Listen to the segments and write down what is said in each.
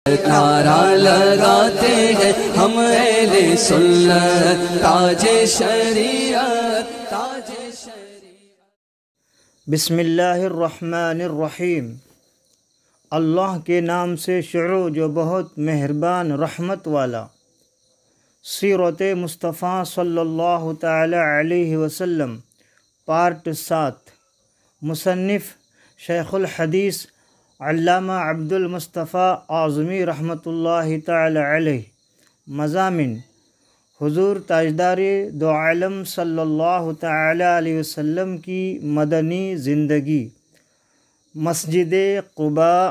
نعرہ لگاتے ہیں ہم اہل سنت، تاج شریعت، تاج شریعت۔ بسم اللہ الرحمن الرحیم۔ اللہ کے نام سے شروع جو بہت مہربان رحمت والا۔ سیرت مصطفیٰ صلی اللہ تعالی علیہ وسلم، پارٹ 7۔ مصنف شیخ الحدیث علامہ عبدالمصطفیٰ اعظمی رحمۃ اللہ تعالی علیہ۔ مضامین: حضور تاجدار دو عالم صلی اللہ تعالی علیہ وسلم کی مدنی زندگی، مسجد قباء،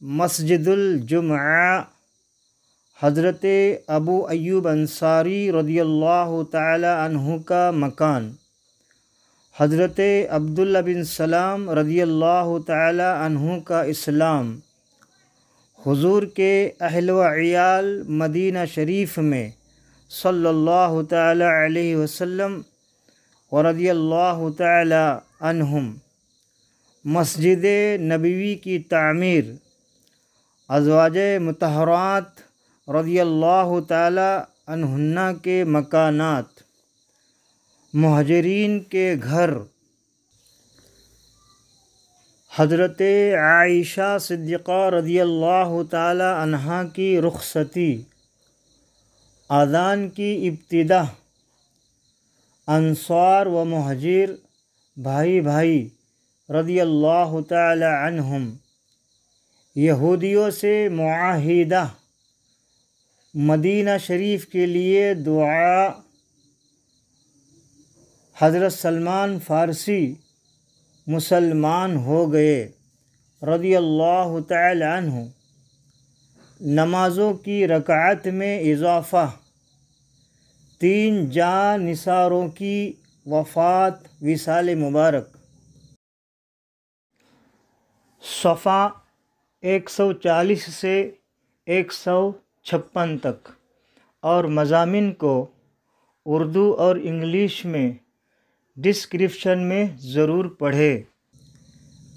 مسجد الجمعہ، حضرت ابو ایوب انصاری رضی اللہ تعالی عنہ کا مکان، حضرت عبداللہ بن سلام رضی اللہ تعالی عنہ کا اسلام، حضور کے اہل و عیال مدینہ شریف میں صلی اللہ تعالی علیہ وسلم ورضی اللہ تعالی عنہم، مسجد نبوی کی تعمیر، ازواج مطہرات رضی اللہ تعالی عنہن کے مکانات، مہاجرین کے گھر، حضرت عائشہ صدیقہ رضی اللہ تعالی عنہا کی رخصتی، اذان کی ابتدا، انصار و مہاجر بھائی بھائی رضی اللہ تعالی عنہم، یہودیوں سے معاہدہ، مدینہ شریف کے لیے دعا، حضرت سلمان فارسی مسلمان ہو گئے رضی اللہ تعالی عنہ، نمازوں کی رکعت میں اضافہ، 3 جاں نثاروں کی وفات، وصال مبارک۔ صفحہ 140 سے 156 تک، اور مضامین کو اردو اور انگلش میں ڈسکرپشن میں ضرور پڑھے۔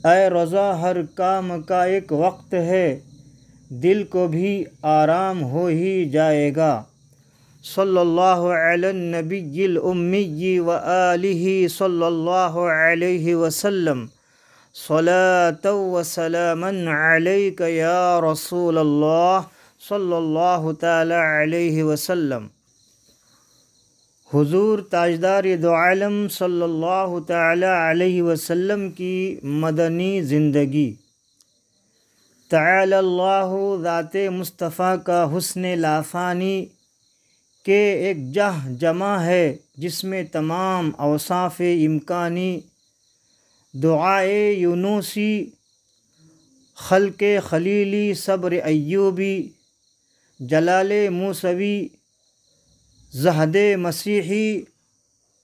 اے رضا، ہر کام کا ایک وقت ہے، دل کو بھی آرام ہو ہی جائے گا۔ صلی اللہ علی النبی الامی و آلہ صلی اللہ علیہ وسلم، صلاۃ و سلاما علیک یا رسول اللہ صلی اللہ تعالی علیہ وسلم۔ حضور تاجدار دو عالم صلی اللہ تعالی علیہ وسلم کی مدنی زندگی۔ تعالی اللہ، ذات مصطفیٰ کا حسن لافانی کے ایک جمع ہے جس میں تمام اوصاف امکانی، دعائے یونسی، خلق خلیلی، صبر ایوبی، جلال موسوی، زہد مسیحی،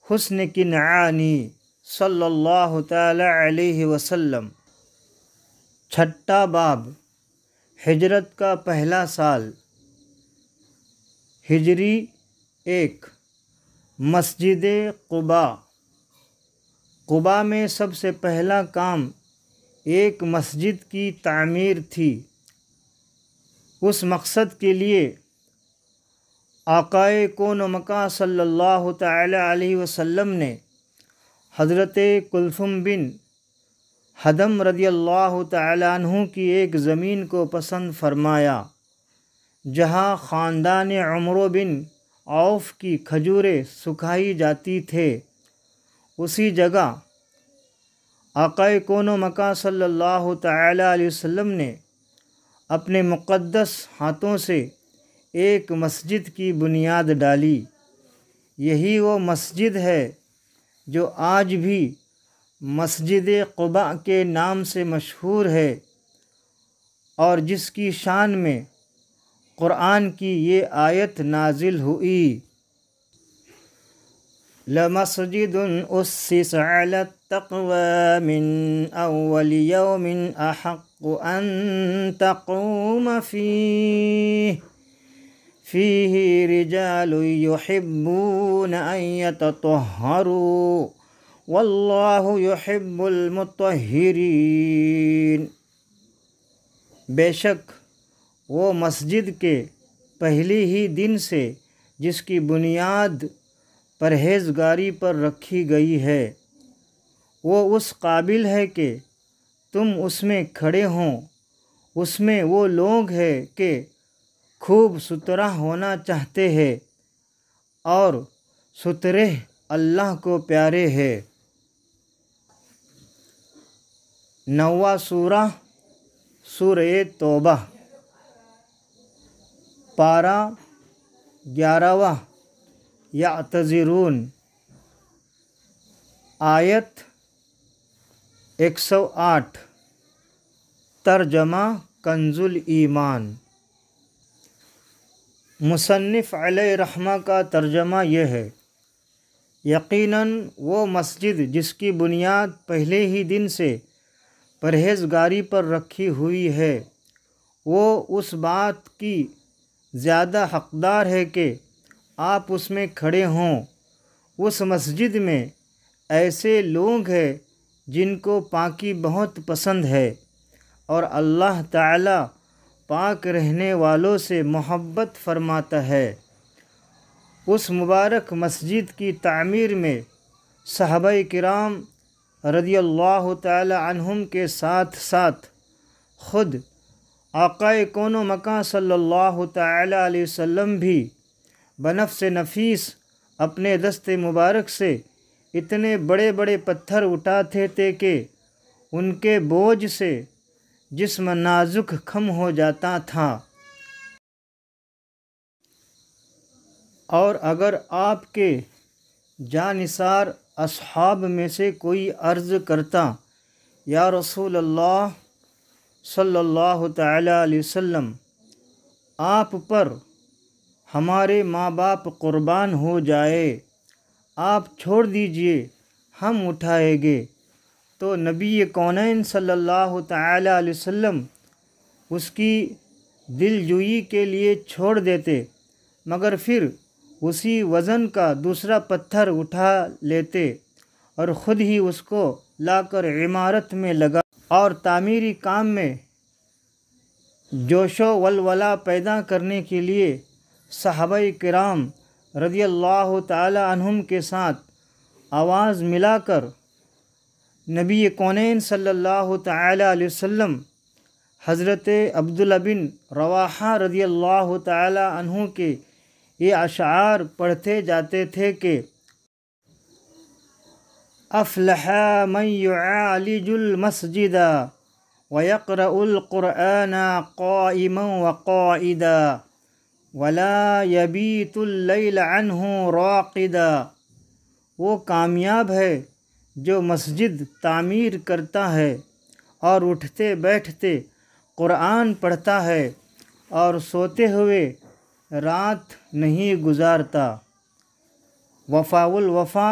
حسن کنعانی صلی اللہ تعالی علیہ وسلم۔ 6 باب، ہجرت کا پہلا سال، ہجری 1۔ مسجد قباء۔ قباء میں سب سے پہلا کام ایک مسجد کی تعمیر تھی۔ اس مقصد کے لیے آقائے کون و مکان صلی اللہ تعالی علیہ وسلم نے حضرت کلثوم بن حدم رضی اللہ تعالی عنہ کی ایک زمین کو پسند فرمایا جہاں خاندان عمرو بن عوف کی کھجوریں سکھائی جاتی تھے۔ اسی جگہ آقائے کون و مکان صلی اللہ تعالی علیہ وسلم نے اپنے مقدس ہاتھوں سے ایک مسجد کی بنیاد ڈالی۔ یہی وہ مسجد ہے جو آج بھی مسجد قباء کے نام سے مشہور ہے، اور جس کی شان میں قرآن کی یہ آیت نازل ہوئی: لَمَسْجِدٌ أُسِّسَ عَلَى التَّقْوَى مِنْ أَوَّلِ يَوْمٍ أَحَقُّ أَن تَقُومَ فِيهِ رِجَالٌ يُحِبُّونَ أَن يَتَطَهَّرُوا وَاللَّهُ يُحِبُّ الْمُطَّهِّرِينَ۔ بے شک وہ مسجد کے پہلے ہی دن سے جس کی بنیاد پرہیزگاری پر رکھی گئی ہے، وہ اس قابل ہے کہ تم اس میں کھڑے ہوں۔ اس میں وہ لوگ ہیں کہ خوب ستھرا ہونا چاہتے ہیں اور ستھرے اللہ کو پیارے ہیں۔ 9واں سورہ سورہ توبہ، پارہ 11واں، یعتذرون، آیت 108، ترجمہ کنز الایمان۔ مصنف علیہ رحمہ کا ترجمہ یہ ہے: یقیناً وہ مسجد جس کی بنیاد پہلے ہی دن سے پرہیزگاری پر رکھی ہوئی ہے، وہ اس بات کی زیادہ حقدار ہے کہ آپ اس میں کھڑے ہوں۔ اس مسجد میں ایسے لوگ ہیں جن کو پاکی بہت پسند ہے اور اللہ تعالی پاک رہنے والوں سے محبت فرماتا ہے۔ اس مبارک مسجد کی تعمیر میں صحابہ کرام رضی اللہ تعالی عنہم کے ساتھ ساتھ خود آقا کون و مکان صلی اللہ تعالی علیہ وسلم بھی بنفس نفیس اپنے دست مبارک سے اتنے بڑے بڑے پتھر اٹھاتے تھے کہ ان کے بوجھ سے جسم نازک خم ہو جاتا تھا، اور اگر آپ کے جانثار اصحاب میں سے کوئی عرض کرتا، یا رسول اللہ صلی اللہ تعالی علیہ وسلم، آپ پر ہمارے ماں باپ قربان ہو جائے، آپ چھوڑ دیجئے، ہم اٹھائیں گے، تو نبی کونین صلی اللہ تعالی علیہ وسلم اس کی دل جوئی کے لیے چھوڑ دیتے، مگر پھر اسی وزن کا دوسرا پتھر اٹھا لیتے اور خود ہی اس کو لا کر عمارت میں لگا اور تعمیری کام میں جوش و ولولہ پیدا کرنے کے لیے صحابہ کرام رضی اللہ تعالی عنہم کے ساتھ آواز ملا کر نبی کونین صلی اللہ تعالی علیہ وسلم حضرت عبداللہ بن رواحہ رضی اللہ تعالی عنہ کے یہ اشعار پڑھتے جاتے تھے کہ افلح من یعالج المسجد ویقرأ القرآن قائما وقائدا ولا یبیت اللیل عنہ راقدا۔ وہ کامیاب ہے جو مسجد تعمیر کرتا ہے اور اٹھتے بیٹھتے قرآن پڑھتا ہے اور سوتے ہوئے رات نہیں گزارتا۔ وفاء الوفا،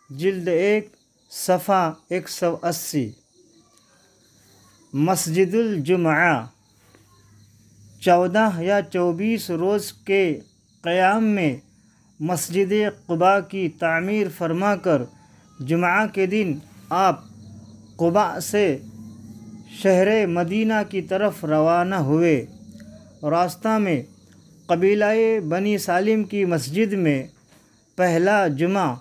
جلد 1، صفحہ 180۔ مسجد الجمعہ، 14 یا 24 روز کے قیام میں مسجد قباء کی تعمیر فرما کر جمعہ کے دن آپ قباء سے شہر مدینہ کی طرف روانہ ہوئے۔ راستہ میں قبیلہ بنی سالم کی مسجد میں پہلا جمعہ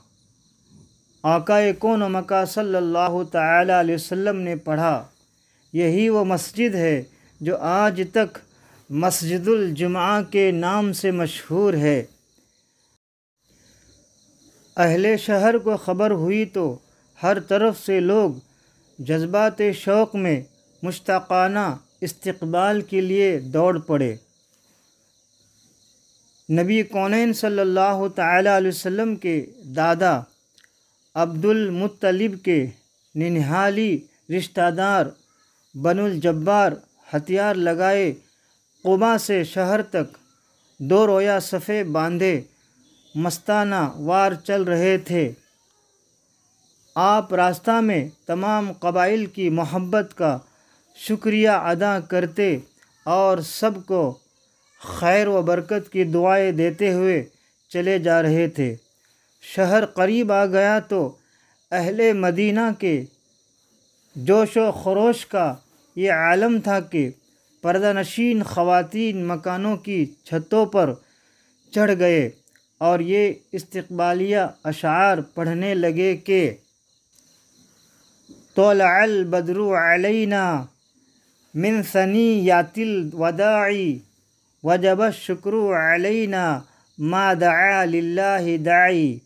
آقا کون و مکان صلی اللہ تعالی علیہ وسلم نے پڑھا۔ یہی وہ مسجد ہے جو آج تک مسجد الجمعہ کے نام سے مشہور ہے۔ اہل شہر کو خبر ہوئی تو ہر طرف سے لوگ جذبات شوق میں مشتاقانہ استقبال کے لیے دوڑ پڑے۔ نبی کونین صلی اللہ تعالی علیہ وسلم کے دادا عبد المطلب کے ننہالی رشتہ دار بنو الجبار ہتھیار لگائے قباء سے شہر تک 2 رویا صفے باندھے مستانہ وار چل رہے تھے۔ آپ راستہ میں تمام قبائل کی محبت کا شکریہ ادا کرتے اور سب کو خیر و برکت کی دعائیں دیتے ہوئے چلے جا رہے تھے۔ شہر قریب آ گیا تو اہل مدینہ کے جوش و خروش کا یہ عالم تھا کہ پردہ نشین خواتین مکانوں کی چھتوں پر چڑھ گئے اور یہ استقبالیہ اشعار پڑھنے لگے کہ طلع البدر علینا من ثنیات الوداع وجب الشکر علینا ما دعا للہ داعی،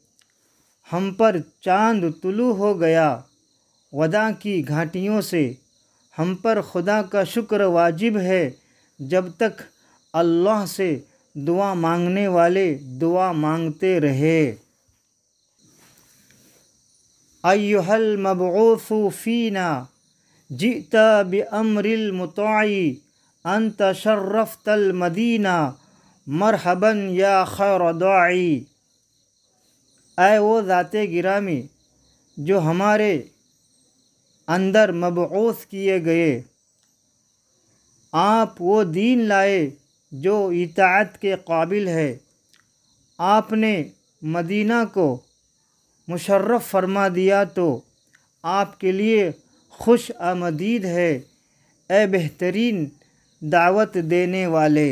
ہم پر چاند طلوع ہو گیا وداع کی گھاٹیوں سے، ہم پر خدا کا شکر واجب ہے جب تک اللہ سے دعا مانگنے والے دعا مانگتے رہے۔ ایھا المبعوث فینا جئت بامر المطاع انت شرفت المدینہ مرحبا یا خیر داعی، اے وہ ذات گرامی جو ہمارے اندر مبعوث کیے گئے، آپ وہ دین لائے جو اطاعت کے قابل ہے، آپ نے مدینہ کو مشرف فرما دیا تو آپ کے لیے خوش آمدید ہے، اے بہترین دعوت دینے والے۔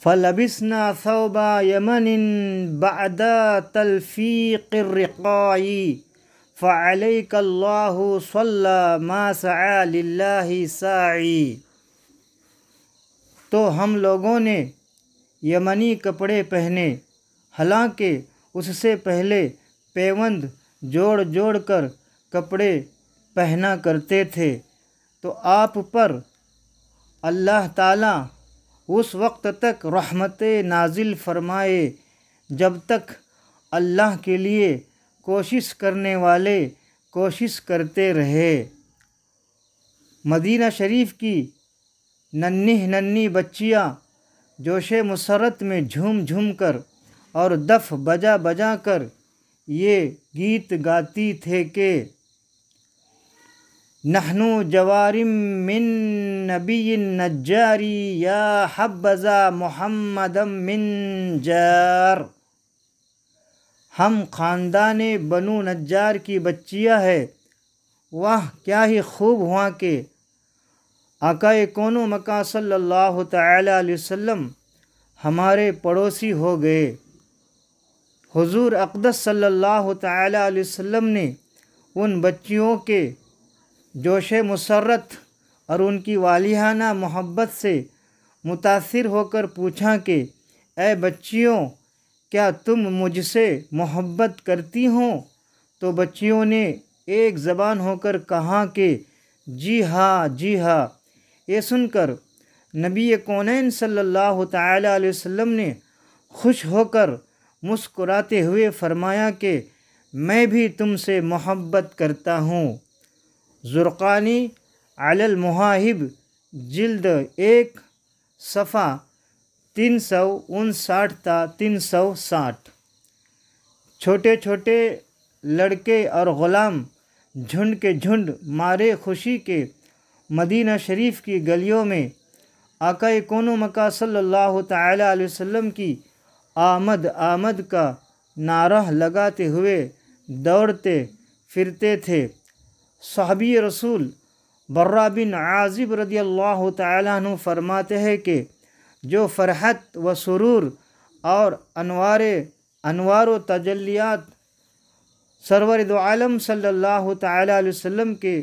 فلبسنا ثوب یمن بعد تلفیق الرقاع فعلیک اللہ صلی ما سعی للہ ساعی، تو ہم لوگوں نے یمنی کپڑے پہنے، حالانکہ اس سے پہلے پیوند جوڑ جوڑ کر کپڑے پہنا کرتے تھے، تو آپ پر اللہ تعالیٰ اس وقت تک رحمت نازل فرمائے جب تک اللہ کے لیے کوشش کرنے والے کوشش کرتے رہے۔ مدینہ شریف کی ننھی ننھی بچیاں جوش مسرت میں جھوم جھوم کر اور دف بجا بجا کر یہ گیت گاتی تھے کہ نحنو جوارم من نبی نجاری یا حبذا محمد من جار، ہم خاندان بنو نجار کی بچیاں ہے، واہ کیا ہی خوب ہوا کہ آقا کون و مکان صلی اللہ تعالی علیہ وسلم ہمارے پڑوسی ہو گئے۔ حضور اقدس صلی اللہ تعالی علیہ وسلم نے ان بچیوں کے جوش مسرت اور ان کی والہانہ محبت سے متاثر ہو کر پوچھا کہ اے بچیوں، کیا تم مجھ سے محبت کرتی ہوں؟ تو بچیوں نے ایک زبان ہو کر کہا کہ جی ہاں جی ہاں۔ یہ سن کر نبی کونین صلی اللہ تعالی علیہ وسلم نے خوش ہو کر مسکراتے ہوئے فرمایا کہ میں بھی تم سے محبت کرتا ہوں۔ زرقانی علی المواہب جلد 1 صفحہ 359 تا 360۔ چھوٹے چھوٹے لڑکے اور غلام جھنڈ کے جھنڈ مارے خوشی کے مدینہ شریف کی گلیوں میں آقا کون و مکان صلی اللہ تعالی علیہ وسلم کی آمد آمد کا نعرہ لگاتے ہوئے دوڑتے پھرتے تھے۔ صحابی رسول برا بن عازب رضی اللہ تعالیٰ عنہ فرماتے ہیں کہ جو فرحت و سرور اور انوار و تجلیات سرور دو عالم صلی اللہ تعالیٰ علیہ وسلم کے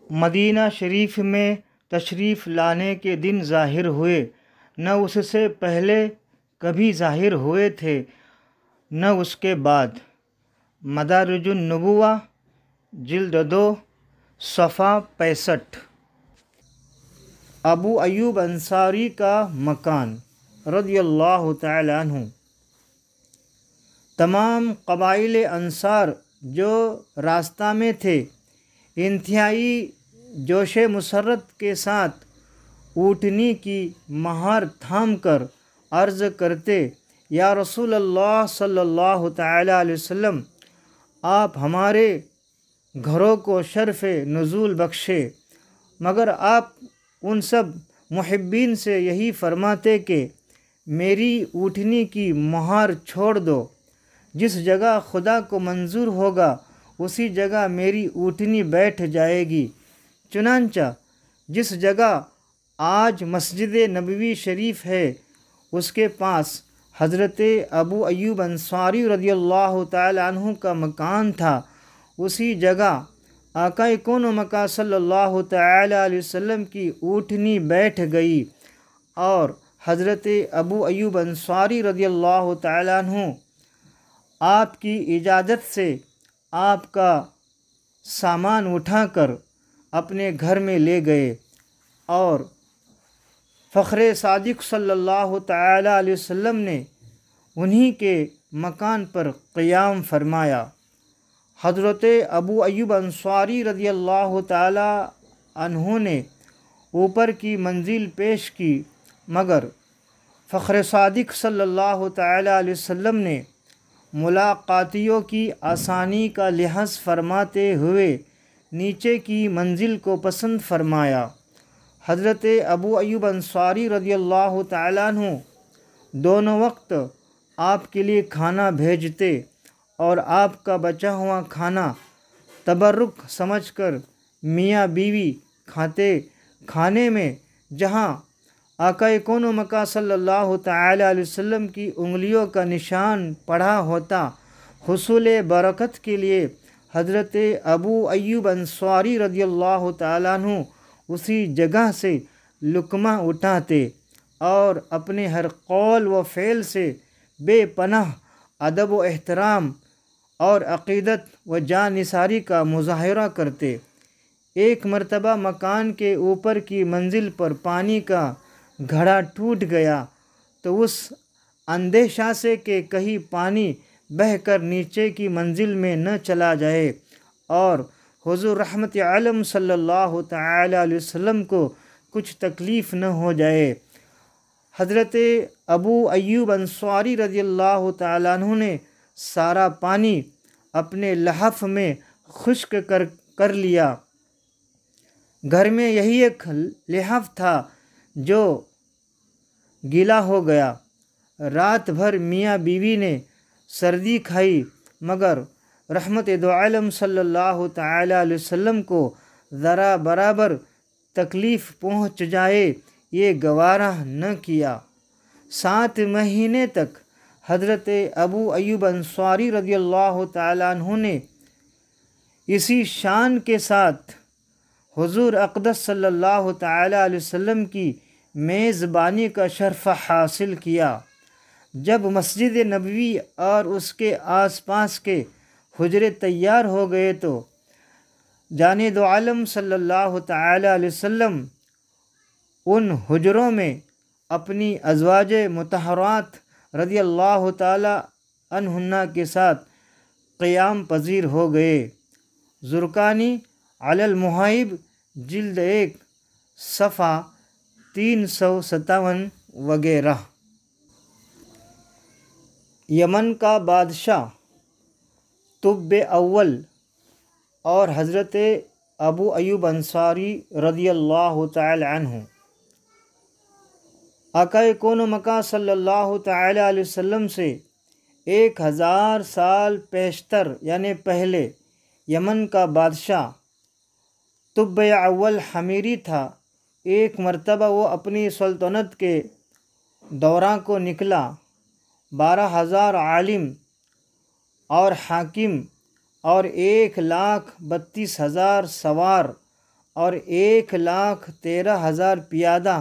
مدینہ شریف میں تشریف لانے کے دن ظاہر ہوئے، نہ اس سے پہلے کبھی ظاہر ہوئے تھے نہ اس کے بعد۔ مدارج النبوہ جلد 2 صفحہ 65۔ ابو ایوب انصاری کا مکان رضی اللہ تعالی عنہ۔ تمام قبائل انصار جو راستہ میں تھے انتہائی جوش مسرت کے ساتھ اونٹنی کی مہار تھام کر عرض کرتے، یا رسول اللہ صلی اللہ تعالی علیہ وسلم، آپ ہمارے گھروں کو شرف نزول بخشے، مگر آپ ان سب محبین سے یہی فرماتے کہ میری اونٹنی کی مہار چھوڑ دو، جس جگہ خدا کو منظور ہوگا اسی جگہ میری اونٹنی بیٹھ جائے گی۔ چنانچہ جس جگہ آج مسجد نبوی شریف ہے اس کے پاس حضرت ابو ایوب انصاری رضی اللہ تعالی عنہ کا مکان تھا۔ اسی جگہ آقا کون و مکان صلی اللہ تعالی علیہ وسلم کی اونٹنی بیٹھ گئی اور حضرت ابو ایوب انصاری رضی اللہ تعالی عنہ آپ کی اجازت سے آپ کا سامان اٹھا کر اپنے گھر میں لے گئے اور فخر صادق صلی اللہ تعالی علیہ وسلم نے انہی کے مکان پر قیام فرمایا۔ حضرت ابو ایوب انصاری رضی اللہ تعالی عنہ نے اوپر کی منزل پیش کی، مگر فخر صادق صلی اللہ تعالی علیہ وسلم نے ملاقاتیوں کی آسانی کا لحاظ فرماتے ہوئے نیچے کی منزل کو پسند فرمایا۔ حضرت ابو ایوب انصاری رضی اللہ تعالیٰ عنہ دونوں وقت آپ کے لیے کھانا بھیجتے اور آپ کا بچا ہوا کھانا تبرک سمجھ کر میاں بیوی کھاتے۔ کھانے میں جہاں آقا کون و مکان صلی اللہ تعالی علیہ وسلم کی انگلیوں کا نشان پڑا ہوتا، حصول برکت کے لیے حضرت ابو ایوب انصاری رضی اللہ تعالیٰ عنہ اسی جگہ سے لقمہ اٹھاتے اور اپنے ہر قول و فعل سے بے پناہ ادب و احترام اور عقیدت و جانثاری کا مظاہرہ کرتے۔ ایک مرتبہ مکان کے اوپر کی منزل پر پانی کا گھڑا ٹوٹ گیا تو اس اندیشہ سے کہ کہیں پانی بہہ کر نیچے کی منزل میں نہ چلا جائے اور حضور رحمت عالم صلی اللہ تعالی علیہ وسلم کو کچھ تکلیف نہ ہو جائے، حضرت ابو ایوب انصاری رضی اللہ تعالیٰ عنہ نے سارا پانی اپنے لحاف میں خشک کر لیا۔ گھر میں یہی ایک لحاف تھا جو گیلا ہو گیا۔ رات بھر میاں بیوی نے سردی کھائی مگر رحمت دو عالم صلی اللہ تعالی علیہ وسلم کو ذرا برابر تکلیف پہنچ جائے یہ گوارہ نہ کیا۔ 7 مہینے تک حضرت ابو ایوب انصاری رضی اللہ تعالی عنہ نے اسی شان کے ساتھ حضور اقدس صلی اللہ تعالی علیہ وسلم کی میزبانی کا شرف حاصل کیا۔ جب مسجد نبوی اور اس کے آس پاس کے حجرے تیار ہو گئے تو جان دو عالم صلی اللہ تعالی علیہ وسلم ان حجروں میں اپنی ازواج مطہرات رضی اللہ تعالی عنہن کے ساتھ قیام پذیر ہو گئے۔ زرقانی علی المحائب جلد 1 صفحہ 357 وغیرہ۔ یمن کا بادشاہ طب اول اور حضرت ابو ایوب انصاری رضی اللہ تعالی عنہ آقا کون و مکان صلی اللہ تعالی علیہ وسلم سے 1000 سال پیشتر یعنی پہلے یمن کا بادشاہ طب اول حمیری تھا۔ ایک مرتبہ وہ اپنی سلطنت کے دورہ کو نکلا۔ 12,000 عالم اور حاکم اور 1,32,000 سوار اور 1,13,000 پیادہ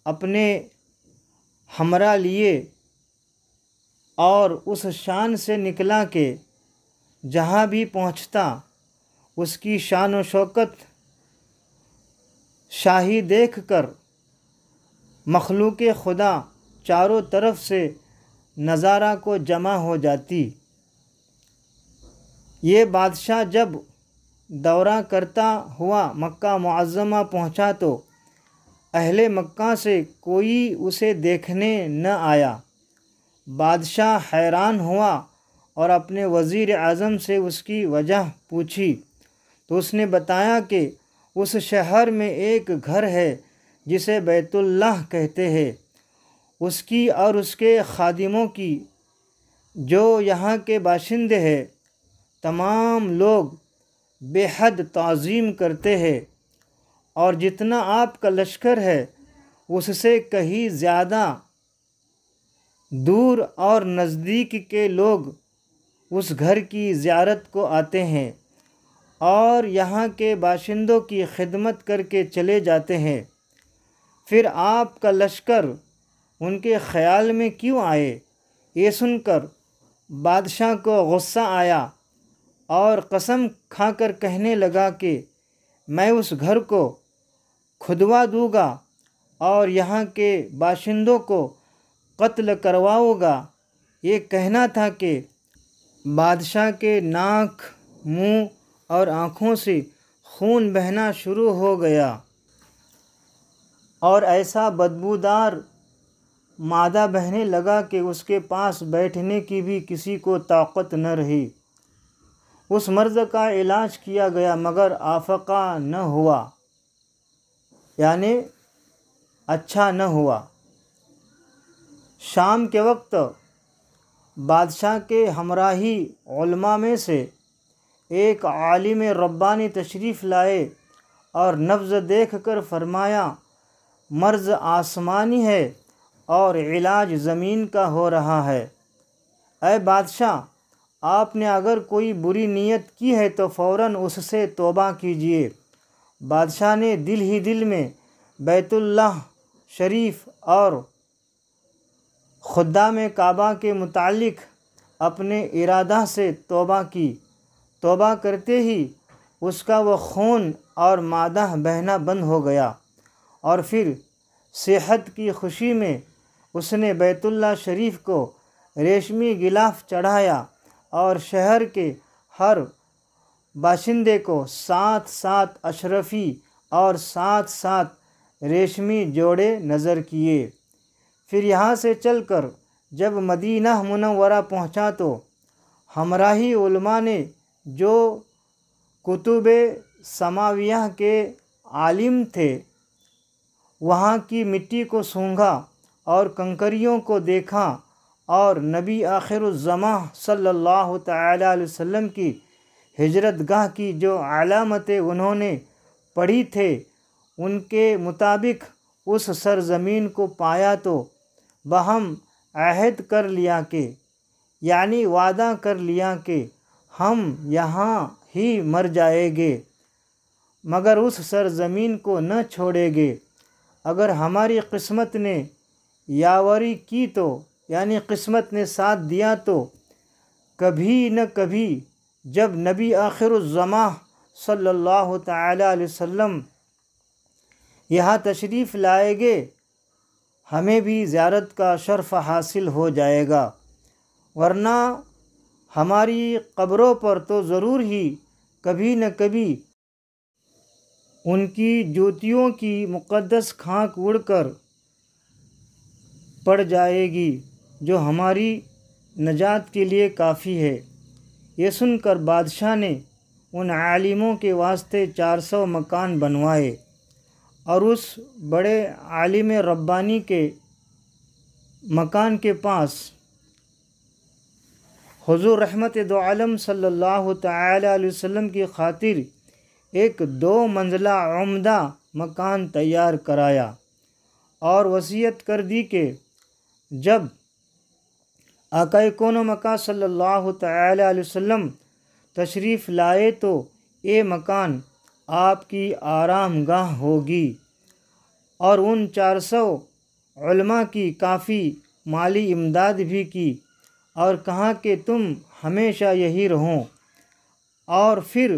اپنے ہمراہ لیے اور اس شان سے نکلا کہ جہاں بھی پہنچتا اس کی شان و شوکت شاہی دیکھ کر مخلوق خدا چاروں طرف سے نظارہ کو جمع ہو جاتی۔ یہ بادشاہ جب دورہ کرتا ہوا مکہ معظمہ پہنچا تو اہل مکہ سے کوئی اسے دیکھنے نہ آیا۔ بادشاہ حیران ہوا اور اپنے وزیر اعظم سے اس کی وجہ پوچھی تو اس نے بتایا کہ اس شہر میں ایک گھر ہے جسے بیت اللہ کہتے ہیں، اس کی اور اس کے خادموں کی جو یہاں کے باشندے ہیں تمام لوگ بے حد تعظیم کرتے ہیں اور جتنا آپ کا لشکر ہے اس سے کہیں زیادہ دور اور نزدیک کے لوگ اس گھر کی زیارت کو آتے ہیں اور یہاں کے باشندوں کی خدمت کر کے چلے جاتے ہیں، پھر آپ کا لشکر ان کے خیال میں کیوں آئے؟ یہ سن کر بادشاہ کو غصہ آیا اور قسم کھا کر کہنے لگا کہ میں اس گھر کو کھدوا دوں گا اور یہاں کے باشندوں کو قتل کرواؤں گا۔ یہ کہنا تھا کہ بادشاہ کے ناک، منہ اور آنکھوں سے خون بہنا شروع ہو گیا اور ایسا بدبودار مادہ بہنے لگا کہ اس کے پاس بیٹھنے کی بھی کسی کو طاقت نہ رہی۔ اس مرض کا علاج کیا گیا مگر آفاقہ نہ ہوا، یعنی اچھا نہ ہوا۔ شام کے وقت بادشاہ کے ہمراہی علماء میں سے ایک عالم ربانی تشریف لائے اور نبض دیکھ کر فرمایا مرض آسمانی ہے اور علاج زمین کا ہو رہا ہے۔ اے بادشاہ، آپ نے اگر کوئی بری نیت کی ہے تو فوراً اس سے توبہ کیجیے۔ بادشاہ نے دل ہی دل میں بیت اللہ شریف اور خدام کعبہ کے متعلق اپنے ارادہ سے توبہ کی۔ توبہ کرتے ہی اس کا وہ خون اور مادہ بہنا بند ہو گیا اور پھر صحت کی خوشی میں اس نے بیت اللہ شریف کو ریشمی غلاف چڑھایا اور شہر کے ہر باشندے کو 7 اشرفی اور 7 ریشمی جوڑے نظر کیے۔ پھر یہاں سے چل کر جب مدینہ منورہ پہنچا تو ہمراہی علماء نے جو کتب سماویہ کے عالم تھے وہاں کی مٹی کو سونگھا اور کنکریوں کو دیکھا اور نبی آخر الزماں صلی اللہ تعالی علیہ وسلم کی ہجرت گاہ کی جو علامتیں انہوں نے پڑھی تھے ان کے مطابق اس سرزمین کو پایا تو باہم عہد کر لیا کہ یعنی وعدہ کر لیا کہ ہم یہاں ہی مر جائیں گے مگر اس سرزمین کو نہ چھوڑیں گے۔ اگر ہماری قسمت نے یاوری کی تو یعنی قسمت نے ساتھ دیا تو کبھی نہ کبھی جب نبی آخر الزماں صلی اللہ تعالی علیہ وسلم یہاں تشریف لائیں گے ہمیں بھی زیارت کا شرف حاصل ہو جائے گا، ورنہ ہماری قبروں پر تو ضرور ہی کبھی نہ کبھی ان کی جوتیوں کی مقدس خاک اڑ کر پڑ جائے گی جو ہماری نجات کے لیے کافی ہے۔ یہ سن کر بادشاہ نے ان عالموں کے واسطے 400 مکان بنوائے اور اس بڑے عالم ربانی کے مکان کے پاس حضور رحمت دو عالم صلی اللہ تعالی علیہ وسلم کی خاطر ایک 2 منزلہ عمدہ مکان تیار کرایا اور وصیت کر دی کہ جب آقا کون و مکان صلی اللہ تعالی علیہ وسلم تشریف لائے تو یہ مکان آپ کی آرام گاہ ہوگی، اور ان 400 علماء کی کافی مالی امداد بھی کی اور کہا کہ تم ہمیشہ یہی رہو، اور پھر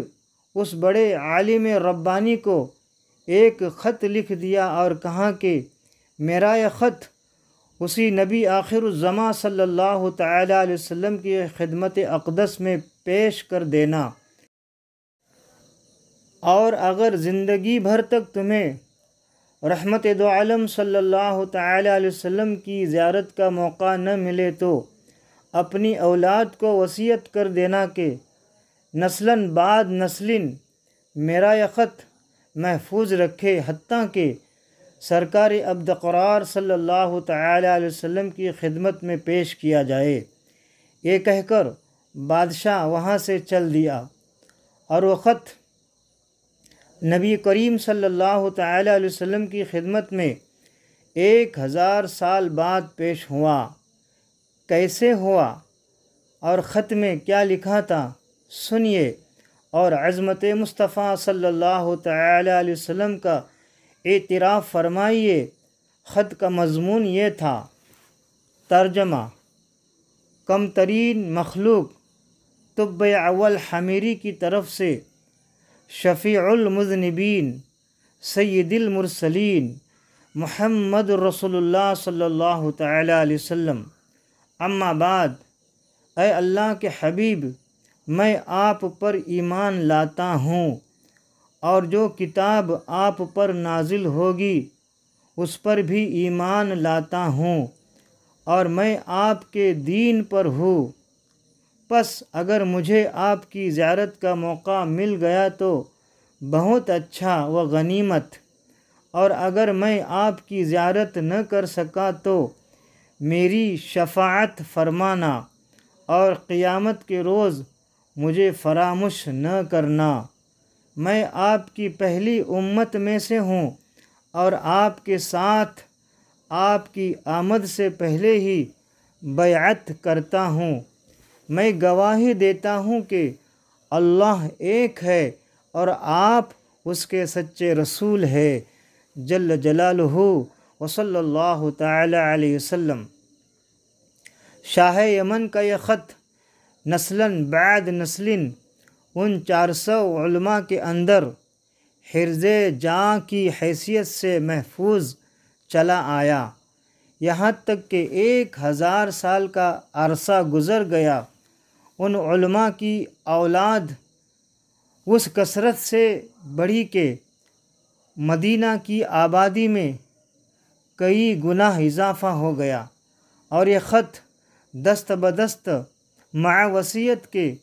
اس بڑے عالم ربانی کو ایک خط لکھ دیا اور کہا کہ میرا یہ خط اسی نبی آخر الزماں صلی اللہ تعالی علیہ وسلم کی خدمت اقدس میں پیش کر دینا، اور اگر زندگی بھر تک تمہیں رحمت دو عالم صلی اللہ تعالی علیہ وسلم کی زیارت کا موقع نہ ملے تو اپنی اولاد کو وصیت کر دینا کہ نسلاً بعد نسلیں میرا یہ خط محفوظ رکھے حتیٰ کہ سرکار ابد قرار صلی اللہ تعالی علیہ وسلم کی خدمت میں پیش کیا جائے۔ یہ کہہ کر بادشاہ وہاں سے چل دیا اور وہ خط نبی کریم صلی اللہ تعالی علیہ وسلم کی خدمت میں 1000 سال بعد پیش ہوا۔ کیسے ہوا اور خط میں کیا لکھا تھا سنیے، اور عظمت مصطفیٰ صلی اللہ تعالی علیہ وسلم کا اعتراف فرمائیے۔ خط کا مضمون یہ تھا، ترجمہ: کم ترین مخلوق طب اول حمیری کی طرف سے شفیع المذنبین سید المرسلین محمد رسول اللہ صلی اللہ تعالی علیہ وسلم، اما بعد، اے اللہ کے حبیب، میں آپ پر ایمان لاتا ہوں اور جو کتاب آپ پر نازل ہوگی اس پر بھی ایمان لاتا ہوں، اور میں آپ کے دین پر ہوں۔ پس اگر مجھے آپ کی زیارت کا موقع مل گیا تو بہت اچھا و غنیمت، اور اگر میں آپ کی زیارت نہ کر سکا تو میری شفاعت فرمانا، اور قیامت کے روز مجھے فراموش نہ کرنا۔ میں آپ کی پہلی امت میں سے ہوں اور آپ کے ساتھ آپ کی آمد سے پہلے ہی بیعت کرتا ہوں۔ میں گواہی دیتا ہوں کہ اللہ ایک ہے اور آپ اس کے سچے رسول ہے، جل جلالہ وصلی اللہ تعالی علیہ وسلم۔ شاہ یمن کا یہ خط نسلاً بعد نسلٍ ان 400 علماء کے اندر حرزِ جاں کی حیثیت سے محفوظ چلا آیا، یہاں تک کہ 1000 سال کا عرصہ گزر گیا۔ ان علماء کی اولاد اس کثرت سے بڑھی کہ مدینہ کی آبادی میں کئی گنا اضافہ ہو گیا، اور یہ خط دست بدست مع وصیت کے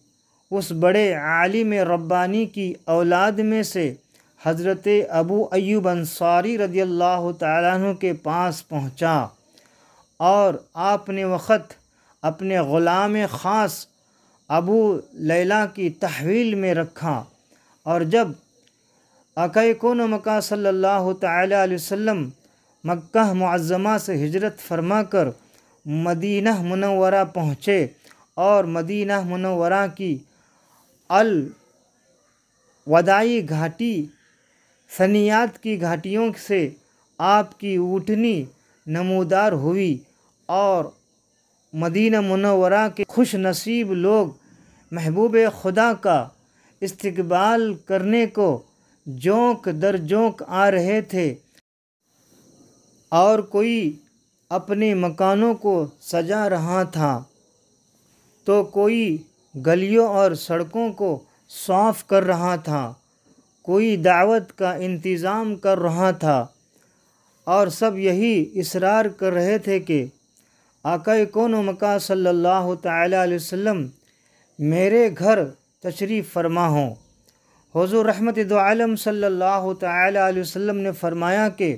اس بڑے عالم ربانی کی اولاد میں سے حضرت ابو ایوب انصاری رضی اللہ تعالیٰ عنہ کے پاس پہنچا، اور آپ نے وہ خط اپنے غلام خاص ابو لیلہ کی تحویل میں رکھا، اور جب آقا کون و مکان صلی اللہ تعالی علیہ وسلم مکہ معظمہ سے ہجرت فرما کر مدینہ منورہ پہنچے اور مدینہ منورہ کی الوداعی گھاٹی ثنیات کی گھاٹیوں سے آپ کی اونٹنی نمودار ہوئی، اور مدینہ منورہ کے خوش نصیب لوگ محبوب خدا کا استقبال کرنے کو جونک در جونک آ رہے تھے، اور کوئی اپنے مکانوں کو سجا رہا تھا تو کوئی گلیوں اور سڑکوں کو صاف کر رہا تھا، کوئی دعوت کا انتظام کر رہا تھا، اور سب یہی اصرار کر رہے تھے کہ آقا کون و مکان صلی اللہ تعالی علیہ وسلم میرے گھر تشریف فرما ہوں۔ حضور رحمت دو عالم صلی اللہ تعالی علیہ وسلم نے فرمایا کہ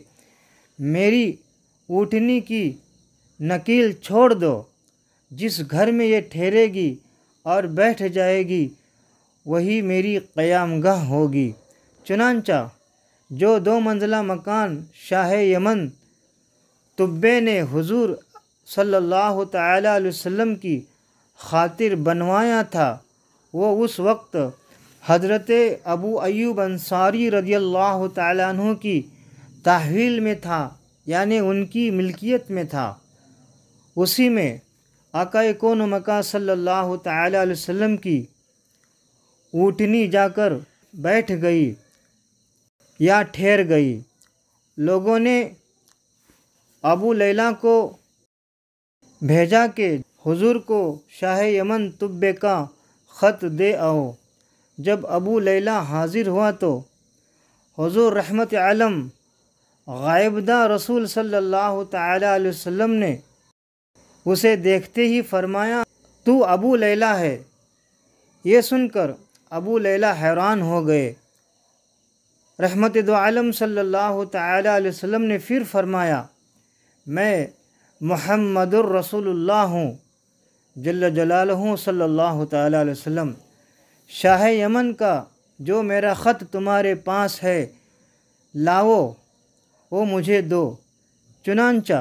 میری اونٹنی کی نکیل چھوڑ دو، جس گھر میں یہ ٹھہرے گی اور بیٹھ جائے گی وہی میری قیام گاہ ہوگی۔ چنانچہ جو 2 منزلہ مکان شاہ یمن طبے نے حضور صلی اللہ تعالی علیہ وسلم کی خاطر بنوایا تھا، وہ اس وقت حضرت ابو ایوب انصاری رضی اللہ تعالیٰ عنہ کی تحویل میں تھا، یعنی ان کی ملکیت میں تھا۔ اسی میں آقا کون و مکان صلی اللہ تعالی علیہ وسلم کی اونٹنی جا کر بیٹھ گئی یا ٹھہر گئی۔ لوگوں نے ابو لیلہ کو بھیجا کہ حضور کو شاہ یمن طبے کا خط دے آؤ۔ جب ابو لیلہ حاضر ہوا تو حضور رحمت عالم غائبدہ رسول صلی اللہ تعالی علیہ وسلم نے اسے دیکھتے ہی فرمایا، تو ابو لیلہ ہے۔ یہ سن کر ابو لیلہ حیران ہو گئے۔ رحمت دو عالم صلی اللہ تعالی علیہ وسلم نے پھر فرمایا، میں محمد الرسول اللہ ہوں، جل جلالہ صلی اللہ تعالی علیہ وسلم۔ شاہ یمن کا جو میرا خط تمہارے پاس ہے لاؤ وہ مجھے دو۔ چنانچہ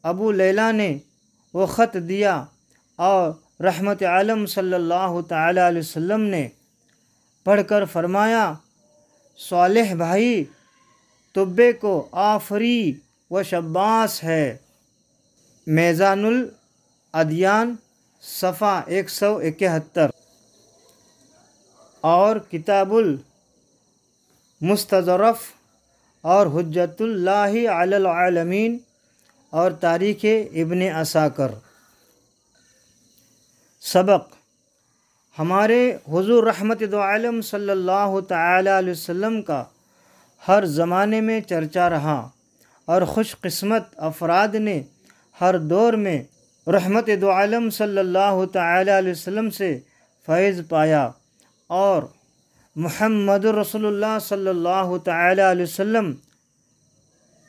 ابو لیلہ نے وہ خط دیا اور رحمت عالم صلی اللہ تعالیٰ علیہ وسلم نے پڑھ کر فرمایا، صالح بھائی تبے کو آفری و شباس ہے۔ میزان الادیان صفحہ 171 اور کتاب المستظرف اور حجت اللہ علی العالمین اور تاریخ ابن عساکر۔ سبق: ہمارے حضور رحمت دو عالم صلی اللہ تعالیٰ علیہ وسلم کا ہر زمانے میں چرچا رہا اور خوش قسمت افراد نے ہر دور میں رحمت دو عالم صلی اللہ تعالیٰ علیہ وسلم سے فیض پایا، اور محمد رسول اللہ صلی اللہ تعالیٰ علیہ وسلم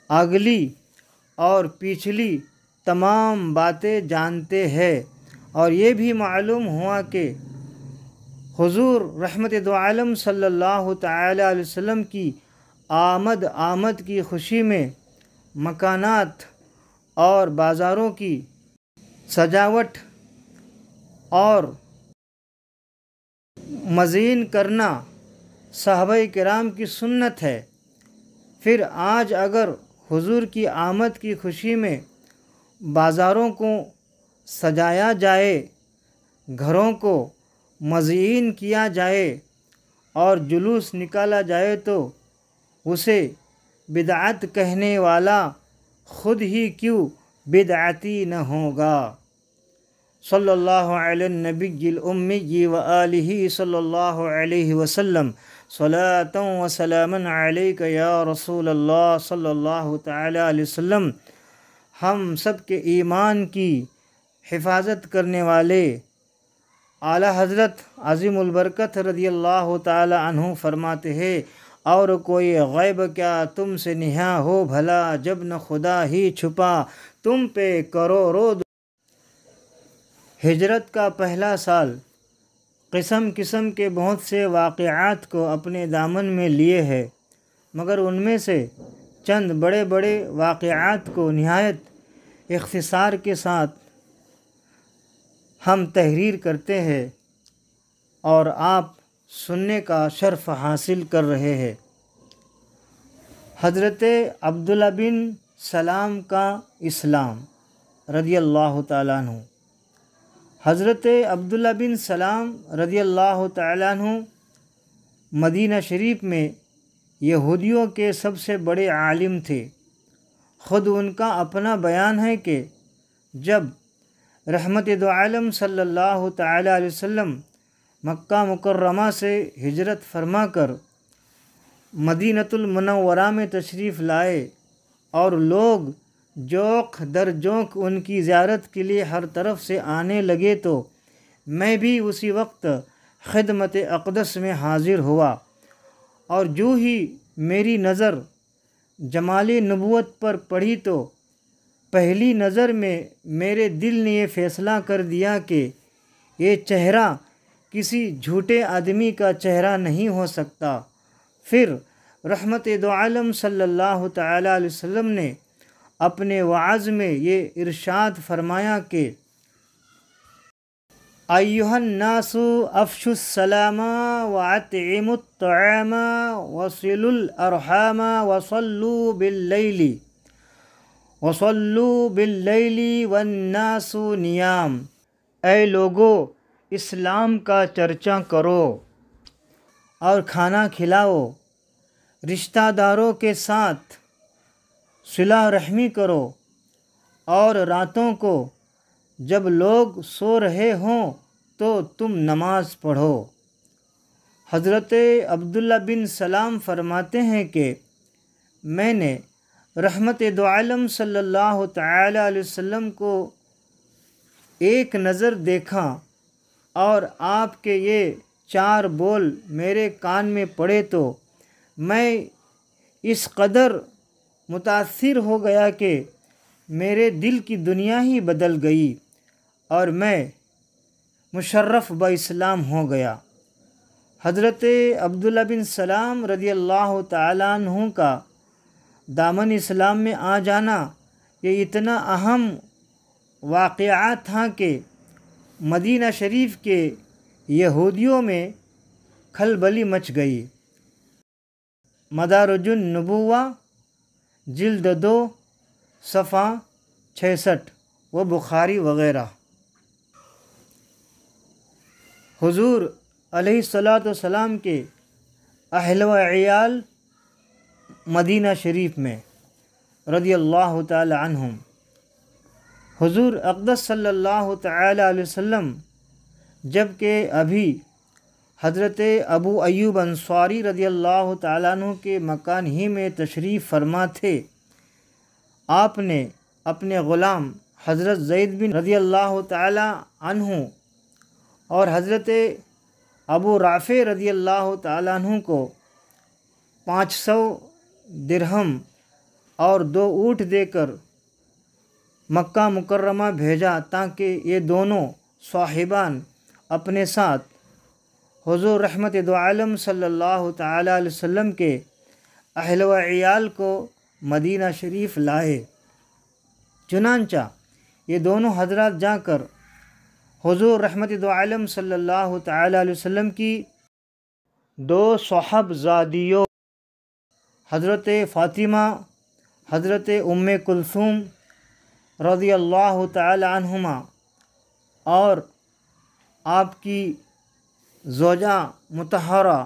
اگلی اور پچھلی تمام باتیں جانتے ہیں، اور یہ بھی معلوم ہوا کہ حضور رحمت دو عالم صلی اللہ تعالیٰ علیہ وسلم کی آمد کی خوشی میں مکانات اور بازاروں کی سجاوٹ اور مزین کرنا صحابہ کرام کی سنت ہے۔ پھر آج اگر حضور کی آمد کی خوشی میں بازاروں کو سجایا جائے، گھروں کو مزین کیا جائے اور جلوس نکالا جائے تو اسے بدعت کہنے والا خود ہی کیوں بدعتی نہ ہوگا۔ صلی اللہ علی النبی الامی و آلہ صلی اللہ علیہ وسلم، صلاۃ و سلام علیک یا رسول اللہ صلی اللہ تعالی علیہ وسلم۔ ہم سب کے ایمان کی حفاظت کرنے والے اعلیٰ حضرت عظیم البرکت رضی اللہ تعالی عنہ فرماتے ہیں، اور کوئی غیب کیا تم سے نہاں ہو بھلا، جب نہ خدا ہی چھپا تم پہ کرو رود۔ ہجرت کا پہلا سال قسم قسم کے بہت سے واقعات کو اپنے دامن میں لیے ہے، مگر ان میں سے چند بڑے بڑے واقعات کو نہایت اختصار کے ساتھ ہم تحریر کرتے ہیں اور آپ سننے کا شرف حاصل کر رہے ہیں۔ حضرت عبداللہ بن سلام کا اسلام رضی اللہ تعالیٰ عنہ۔ حضرت عبداللہ بن سلام رضی اللہ تعالیٰ عنہ مدینہ شریف میں یہودیوں کے سب سے بڑے عالم تھے۔ خود ان کا اپنا بیان ہے کہ جب رحمت دو عالم صلی اللہ تعالیٰ علیہ وسلم مکہ مکرمہ سے ہجرت فرما کر مدینۃ المنورہ میں تشریف لائے اور لوگ جوق در جوق ان کی زیارت کے لیے ہر طرف سے آنے لگے، تو میں بھی اسی وقت خدمت اقدس میں حاضر ہوا، اور جو ہی میری نظر جمال نبوت پر پڑی تو پہلی نظر میں میرے دل نے یہ فیصلہ کر دیا کہ یہ چہرہ کسی جھوٹے آدمی کا چہرہ نہیں ہو سکتا۔ پھر رحمت دو عالم صلی اللہ تعالیٰ علیہ وسلم نے اپنے وعظ میں یہ ارشاد فرمایا کہ ایھا الناس افشوا السلام واطعموا الطعام وصلوا الارحام وصلوا باللیل والناس نیام۔ اے لوگو، اسلام کا چرچا کرو اور کھانا کھلاؤ، رشتہ داروں کے ساتھ صلہ رحمی کرو، اور راتوں کو جب لوگ سو رہے ہوں تو تم نماز پڑھو۔ حضرت عبداللہ بن سلام فرماتے ہیں کہ میں نے رحمت دو عالم صلی اللہ تعالی علیہ وسلم کو ایک نظر دیکھا، اور آپ کے یہ چار بول میرے کان میں پڑے تو میں اس قدر متاثر ہو گیا کہ میرے دل کی دنیا ہی بدل گئی اور میں مشرف با اسلام ہو گیا۔ حضرت عبداللہ بن سلام رضی اللہ تعالیٰ عنہ کا دامن اسلام میں آ جانا یہ اتنا اہم واقعہ تھا کہ مدینہ شریف کے یہودیوں میں کھلبلی مچ گئی۔ مدارج النبوہ جلد 2 صفحہ 66 و بخاری وغیرہ۔ حضور علیہ الصلاۃ والسلام کے اہل و عیال مدینہ شریف میں رضی اللہ تعالی عنہم۔ حضور اقدس صلی اللہ تعالی علیہ وسلم جب کہ ابھی حضرت ابو ایوب انصاری رضی اللہ تعالیٰ عنہ کے مکان ہی میں تشریف فرما تھے، آپ نے اپنے غلام حضرت زید بن رضی اللہ تعالیٰ عنہ اور حضرت ابو رافع رضی اللہ تعالیٰ عنہ کو 500 درہم اور 2 اونٹ دے کر مکہ مکرمہ بھیجا تاکہ یہ دونوں صاحبان اپنے ساتھ حضور رحمت دو عالم صلی اللہ تعالی علیہ وسلم کے اہل و عیال کو مدینہ شریف لائے۔ چنانچہ یہ دونوں حضرات جا کر حضور رحمت دو عالم صلی اللہ تعالی علیہ وسلم کی 2 صاحبزادیوں حضرت فاطمہ حضرت ام کلثوم رضی اللہ تعالی عنہما اور آپ کی زوجہ مطہرہ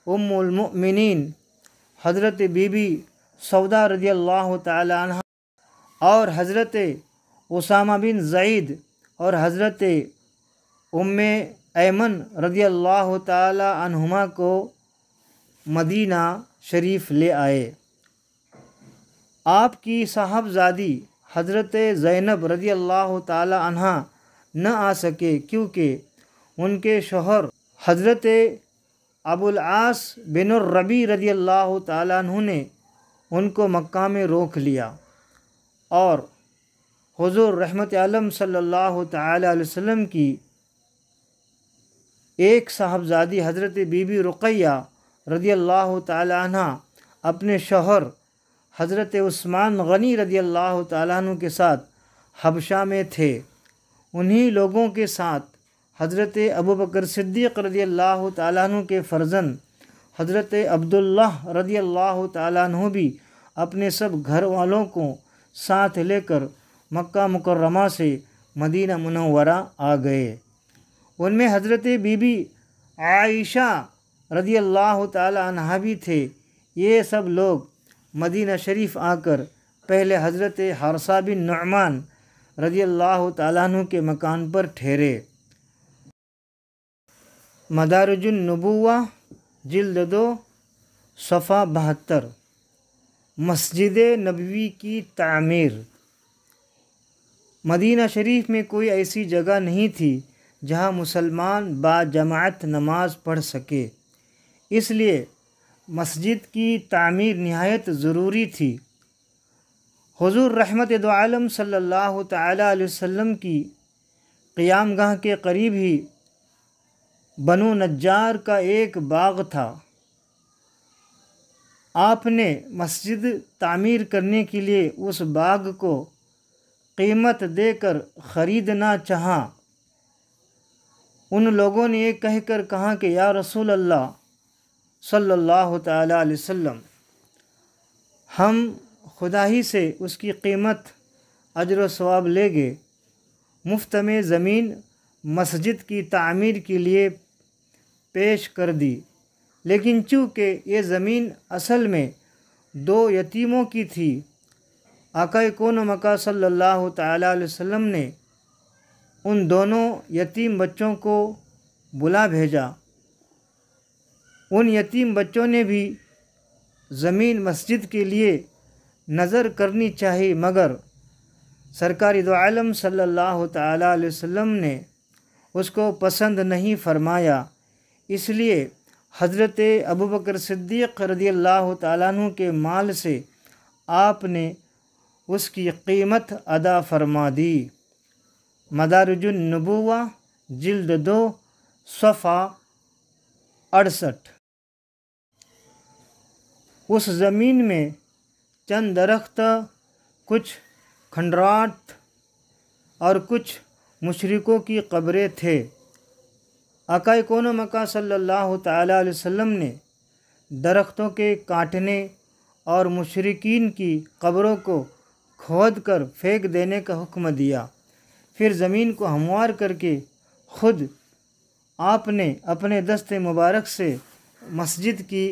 ام المؤمنین حضرت بی بی سودا رضی اللہ تعالی عنہ اور حضرت اسامہ بن زید اور حضرت ام ایمن رضی اللہ تعالی عنہما کو مدینہ شریف لے آئے۔ آپ کی صاحبزادی حضرت زینب رضی اللہ تعالی عنہ نہ آ سکے کیونکہ ان کے شوہر حضرت ابو العاص بن الربیع رضی اللہ تعالیٰ عنہ نے ان کو مکہ میں روک لیا، اور حضور رحمت عالم صلی اللہ تعالی علیہ وسلم کی ایک صاحبزادی حضرت بی بی رقیہ رضی اللہ تعالی عنہ اپنے شوہر حضرت عثمان غنی رضی اللہ تعالیٰ عنہ کے ساتھ حبشہ میں تھے۔ انہی لوگوں کے ساتھ حضرت ابوبکر صدیق رضی اللہ تعالیٰ عنہ کے فرزند حضرت عبداللہ رضی اللہ تعالیٰ عنہ بھی اپنے سب گھر والوں کو ساتھ لے کر مکہ مکرمہ سے مدینہ منورہ آ گئے۔ ان میں حضرت بی بی عائشہ رضی اللہ تعالیٰ عنہ بھی تھے۔ یہ سب لوگ مدینہ شریف آ کر پہلے حضرت حارثہ بن نعمان رضی اللہ تعالیٰ عنہ کے مکان پر ٹھہرے۔ مدارج النبوہ جلد 2 صفحہ 72۔ مسجد نبوی کی تعمیر۔ مدینہ شریف میں کوئی ایسی جگہ نہیں تھی جہاں مسلمان با جماعت نماز پڑھ سکے، اس لیے مسجد کی تعمیر نہایت ضروری تھی۔ حضور رحمت دو عالم صلی اللہ تعالی علیہ وسلم کی قیام گاہ کے قریب ہی بنو نجار کا ایک باغ تھا۔ آپ نے مسجد تعمیر کرنے کے لیے اس باغ کو قیمت دے کر خریدنا چاہا۔ ان لوگوں نے یہ کہہ کر کہا کہ یا رسول اللہ صلی اللہ تعالی علیہ وسلم، ہم خدا ہی سے اس کی قیمت اجر و ثواب لیں گے۔ مفت میں زمین مسجد کی تعمیر کے لیے پیش کر دی، لیکن چونکہ یہ زمین اصل میں 2 یتیموں کی تھی، آقا کون و مکہ صلی اللہ تعالی علیہ وسلم نے ان دونوں یتیم بچوں کو بلا بھیجا۔ ان یتیم بچوں نے بھی زمین مسجد کے لیے نظر کرنی چاہی، مگر سرکار دو عالم صلی اللہ تعالی علیہ وسلم نے اس کو پسند نہیں فرمایا، اس لیے حضرت ابوبکر صدیق رضی اللہ تعالیٰ عنہ کے مال سے آپ نے اس کی قیمت ادا فرما دی۔ مدارج النبوہ جلد 2 صفحہ 68۔ اس زمین میں چند درخت، کچھ کھنڈرات اور کچھ مشرکوں کی قبریں تھے۔ آقا کون و مکہ صلی اللہ تعالیٰ علیہ وسلم نے درختوں کے کاٹنے اور مشرکین کی قبروں کو کھود کر پھینک دینے کا حکم دیا۔ پھر زمین کو ہموار کر کے خود آپ نے اپنے دست مبارک سے مسجد کی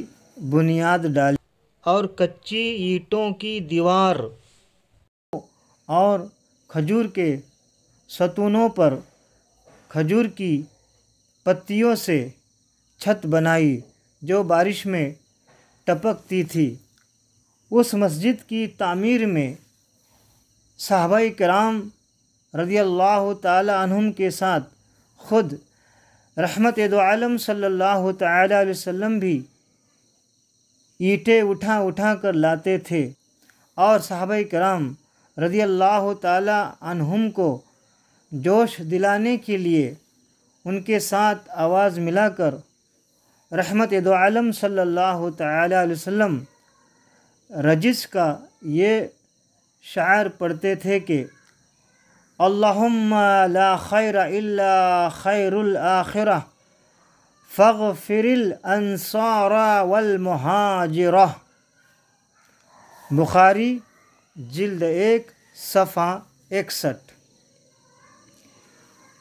بنیاد ڈالی اور کچی اینٹوں کی دیوار اور کھجور کے ستونوں پر کھجور کی پتیوں سے چھت بنائی جو بارش میں ٹپکتی تھی۔ اس مسجد کی تعمیر میں صحابہ کرام رضی اللہ تعالی عنہم کے ساتھ خود رحمت دو عالم صلی اللہ تعالی علیہ وسلم بھی اینٹیں اٹھا کر لاتے تھے، اور صحابہ کرام رضی اللہ تعالی عنہم کو جوش دلانے کے لیے ان کے ساتھ آواز ملا کر رحمت دو عالم صلی اللہ تعالی علیہ وسلم رجس کا یہ شعر پڑھتے تھے کہ اللہم لا خیر الا خیر الآخرہ فاغفر الانصار والمہاجرہ۔ بخاری جلد 1 صفحہ 61۔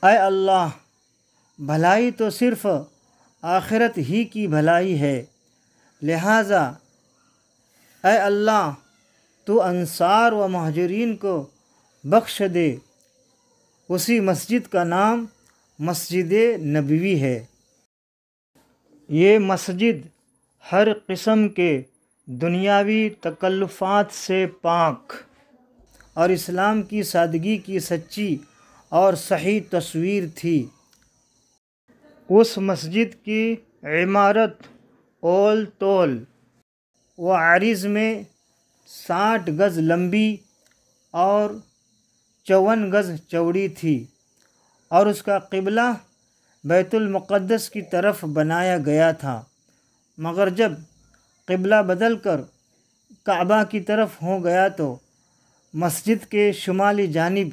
اے اللہ، بھلائی تو صرف آخرت ہی کی بھلائی ہے، لہٰذا اے اللہ تو انصار و مہاجرین کو بخش دے۔ اسی مسجد کا نام مسجد نبوی ہے۔ یہ مسجد ہر قسم کے دنیاوی تکلفات سے پاک اور اسلام کی سادگی کی سچی اور صحیح تصویر تھی۔ اس مسجد کی عمارت اول طول و عرض میں 60 گز لمبی اور 54 گز چوڑی تھی، اور اس کا قبلہ بیت المقدس کی طرف بنایا گیا تھا، مگر جب قبلہ بدل کر کعبہ کی طرف ہو گیا تو مسجد کے شمالی جانب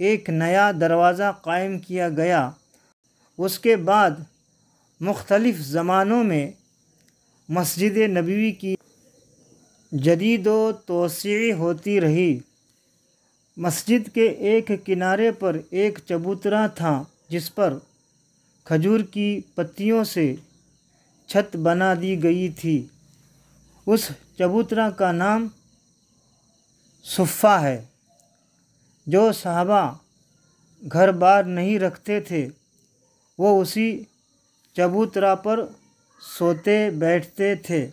ایک نیا دروازہ قائم کیا گیا۔ اس کے بعد مختلف زمانوں میں مسجد نبوی کی جدید و توسیع ہوتی رہی۔ مسجد کے ایک کنارے پر ایک چبوترا تھا جس پر کھجور کی پتیوں سے چھت بنا دی گئی تھی۔ اس چبوترا کا نام صفہ ہے۔ جو صحابہ گھر بار نہیں رکھتے تھے وہ اسی چبوترا پر سوتے بیٹھتے تھے،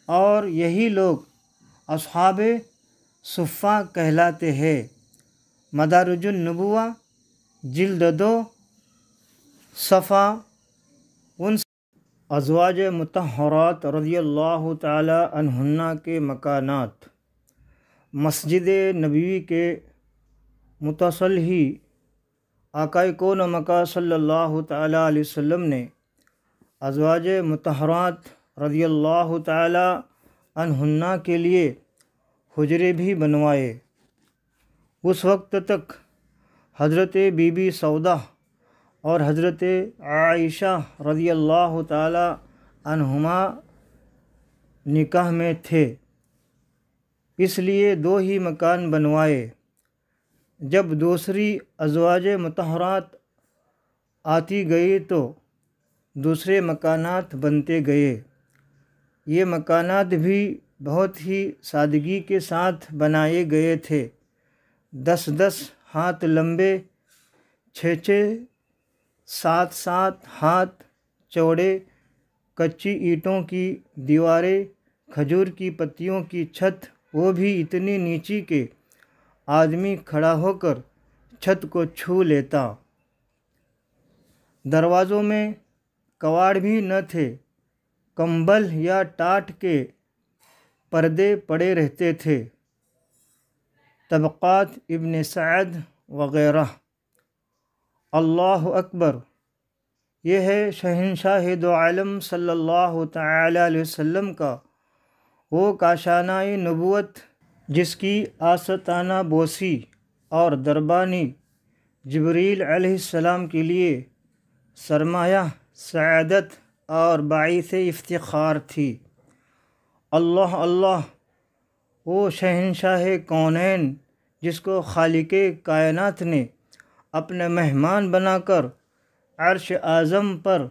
اور یہی لوگ اصحاب صفہ کہلاتے ہیں۔ مدارج النبوہ جلد 2 صفحہ 59۔ ازواج مطہرات رضی اللہ تعالی عنہن کے مکانات۔ مسجد نبوی کے متصل ہی آقا کون و مکہ صلی اللہ تعالی علیہ وسلم نے ازواج مطہرات رضی اللہ تعالی عنہن کے لیے حجرے بھی بنوائے۔ اس وقت تک حضرت بی بی سعودہ اور حضرت عائشہ رضی اللہ تعالی عنہما نکاح میں تھے، اس لیے 2 ہی مکان بنوائے۔ جب دوسری ازواج مطہرات آتی گئی تو دوسرے مکانات بنتے گئے۔ یہ مکانات بھی بہت ہی سادگی کے ساتھ بنائے گئے تھے۔ 10 ہاتھ لمبے، 6 7 ہاتھ چوڑے کچی اینٹوں کی دیواریں، کھجور کی پتیوں کی چھت، وہ بھی اتنی نیچی کہ آدمی کھڑا ہو کر چھت کو چھو لیتا۔ دروازوں میں کواڑ بھی نہ تھے، کمبل یا ٹاٹ کے پردے پڑے رہتے تھے۔ طبقات ابن سعد وغیرہ۔ اللہ اکبر۔ یہ ہے شہنشاہ دو عالم صلی اللہ تعالی علیہ وسلم کا وہ کاشانہ نبوت جس کی آستانہ بوسی اور دربانی جبریل علیہ السلام کے لیے سرمایہ سعادت اور باعث افتخار تھی۔ اللہ اللہ، وہ شہنشاہ کونین جس کو خالق کائنات نے اپنے مہمان بنا کر عرش اعظم پر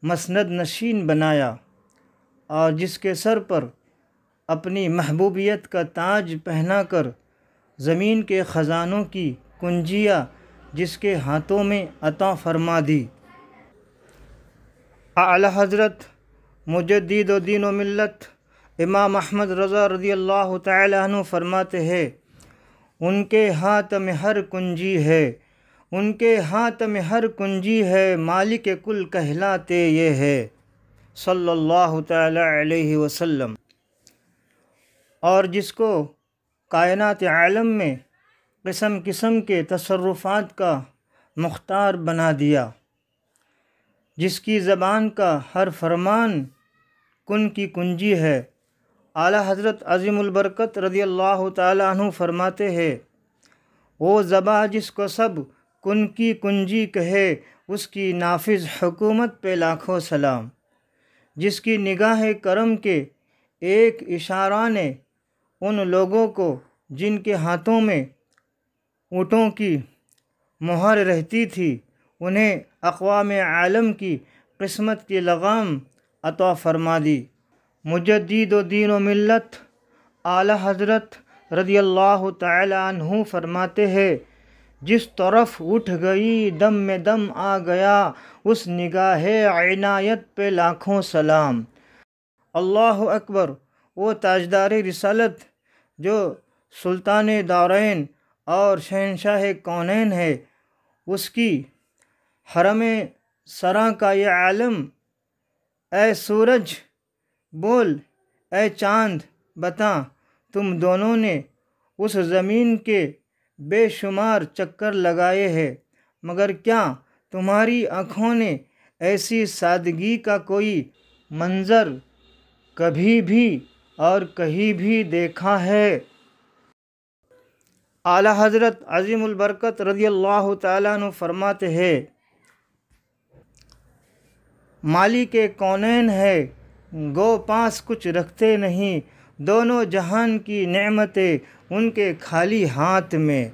مسند نشین بنایا، اور جس کے سر پر اپنی محبوبیت کا تاج پہنا کر زمین کے خزانوں کی کنجیاں جس کے ہاتھوں میں عطا فرما دی۔ اعلی حضرت مجدد و دین و ملت امام احمد رضا رضی اللہ تعالی عنہ فرماتے ہیں، ان کے ہاتھ میں ہر کنجی ہے، ان کے ہاتھ میں ہر کنجی ہے، مالک کل کہلاتے یہ ہے صلی اللہ تعالی علیہ وسلم۔ اور جس کو کائنات عالم میں قسم قسم کے تصرفات کا مختار بنا دیا، جس کی زبان کا ہر فرمان کن کی کنجی ہے۔ اعلیٰ حضرت عظیم البرکت رضی اللہ تعالی عنہ فرماتے ہیں، وہ زباں جس کو سب کن کی کنجی کہے، اس کی نافذ حکومت پہ لاکھوں سلام۔ جس کی نگاہ کرم کے ایک اشارہ نے ان لوگوں کو جن کے ہاتھوں میں اونٹوں کی مہر رہتی تھی، انہیں اقوام عالم کی قسمت کی لغام عطا فرما دی۔ مجدد و دین و ملت اعلی حضرت رضی اللہ تعالی عنہ فرماتے ہیں، جس طرف اٹھ گئی دم میں دم آ گیا، اس نگاہ عنایت پہ لاکھوں سلام۔ اللہ اکبر، وہ تاجدار رسالت جو سلطان دارین اور شہنشاہ کونین ہے، اس کی حرم سراں کا یہ عالم، اے سورج بول، اے چاند بتا، تم دونوں نے اس زمین کے بے شمار چکر لگائے ہیں، مگر کیا تمہاری آنکھوں نے ایسی سادگی کا کوئی منظر کبھی بھی اور کہیں بھی دیکھا ہے؟ اعلی حضرت عظیم البرکت رضی اللہ تعالیٰ عنہ فرماتے ہیں، مالک کونین ہے، گو پاس کچھ رکھتے نہیں، دونوں جہان کی نعمتیں ان کے خالی ہاتھ میں